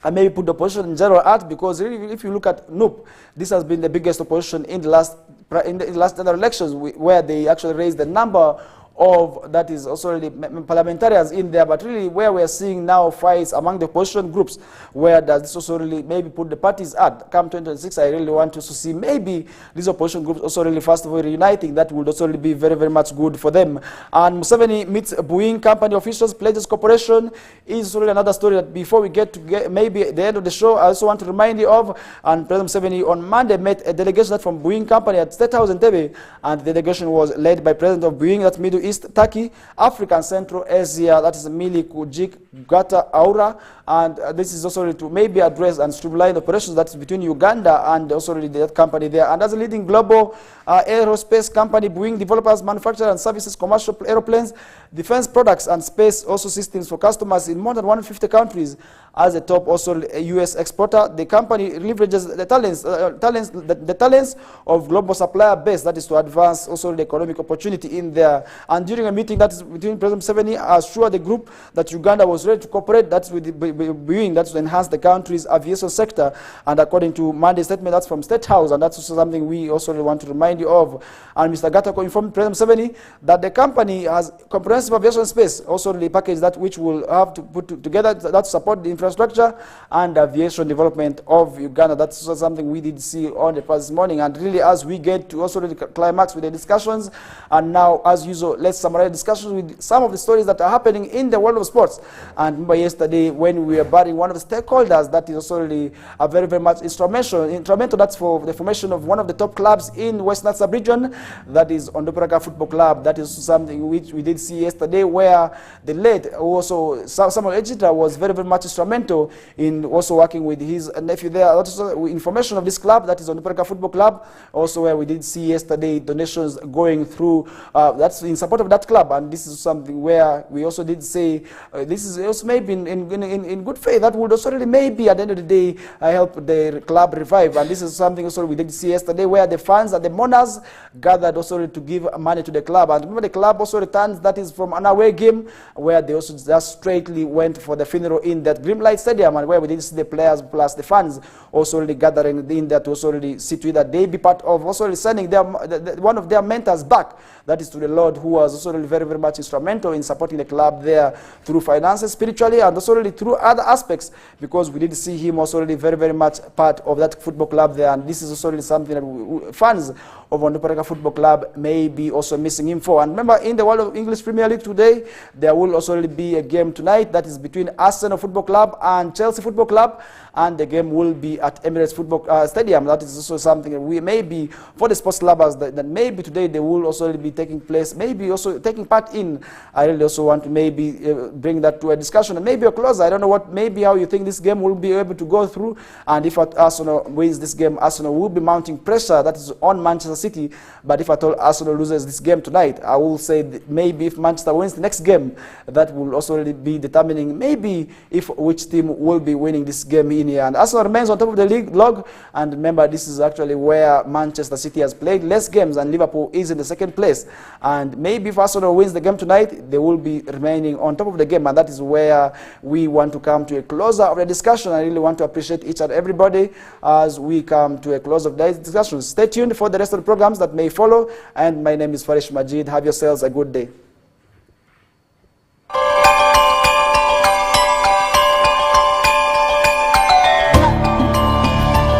put the opposition in general at, because really, if you look at NUP, this has been the biggest opposition in the last general elections, where they actually raised the number of, that is also really parliamentarians in there, but really where we're seeing now fights among the opposition groups, where does this also really maybe put the parties at? Come 2026, I really want to see maybe these opposition groups also really first of all reuniting. That would also really be very, very much good for them. And Museveni meets Boeing company officials, pledges cooperation is really another story that before we get to maybe at the end of the show, I also want to remind you of. And President Museveni on Monday met a delegation from Boeing company at State House in Tebe, and the delegation was led by President of Boeing, that's Middle East, Turkey, Africa and Central Asia, that is Mili Kujik Gata Aura, and this is also to maybe address and streamline operations that's between Uganda and also really that company there. And as a leading global aerospace company, Boeing developers, manufacture and services commercial aeroplanes, defense products and space also systems for customers in more than 150 countries. As a top also a U.S. exporter, the company leverages the talents of global supplier base, that is to advance also the economic opportunity in there. And during a meeting that is between President Museveni assured the group that Uganda was ready to cooperate, that's with Boeing, that's to enhance the country's aviation sector. And according to Monday's statement, that's from State House, and that's also something we also want to remind you of. And Mr. Gatako informed President Museveni that the company has comprehensive aviation space, also the package that which will have to put together that support the infrastructure and aviation development of Uganda. That's also something we did see on the past morning. And really, as we get to also the climax with the discussions, and now, as usual, let's summarize discussions with some of the stories that are happening in the world of sports. And remember yesterday when we were burying one of the stakeholders that is also really a very, very much instrumental, that's for the formation of one of the top clubs in Western sub-region, that is Ondoparaka Football Club. That is something which we did see yesterday, where the late also Samuel Ejita was very, very much instrumental in also working with his nephew there. Also information of this club, that is Ondoparaka Football Club, also where we did see yesterday donations going through, that's in support of that club. And this is something where we also did say this is also maybe in good faith, that would also really maybe at the end of the day help the club revive. And this is something also we did see yesterday, where the fans and the mourners gathered also to give money to the club. And remember, the club also returns, that is from an away game, where they also just straightly went for the funeral in that Grimlight Stadium, and where we did see the players plus the fans also really gathering in there to also really see to it that they be part of also really sending their, one of their mentors back, that is to the Lord, who was also really very, very much instrumental in supporting the club there through finances, spiritually, and also really through other aspects, because we did see him also really very, very much part of that football club there. And this is also really something that fans of Ondoparaka Football Club may be also missing him for. And remember, in the World of English Premier League today, there will also really be a game tonight that is between Arsenal Football Club and Chelsea Football Club, and the game will be at Emirates Football Stadium. That is also something that we may be, for the sports lovers, that maybe today they will also really be taking place, maybe also taking part in. I really also want to maybe bring that to a discussion and maybe a closer. I don't know what, maybe how you think this game will be able to go through, and if Arsenal wins this game, Arsenal will be mounting pressure that is on Manchester City. But if at all Arsenal loses this game tonight, I will say that maybe if Manchester wins the next game, that will also really be determining maybe if which team will be winning this game in here. And Arsenal remains on top of the league log, and remember, this is actually where Manchester City has played less games, and Liverpool is in the second place. And maybe if Arsenal wins the game tonight, they will be remaining on top of the game, and that is where we want to come to a closer of the discussion. I really want to appreciate each and everybody as we come to a close of today's discussion. Stay tuned for the rest of the programs that may follow, and my name is FARISH Majid. Have yourselves a good day.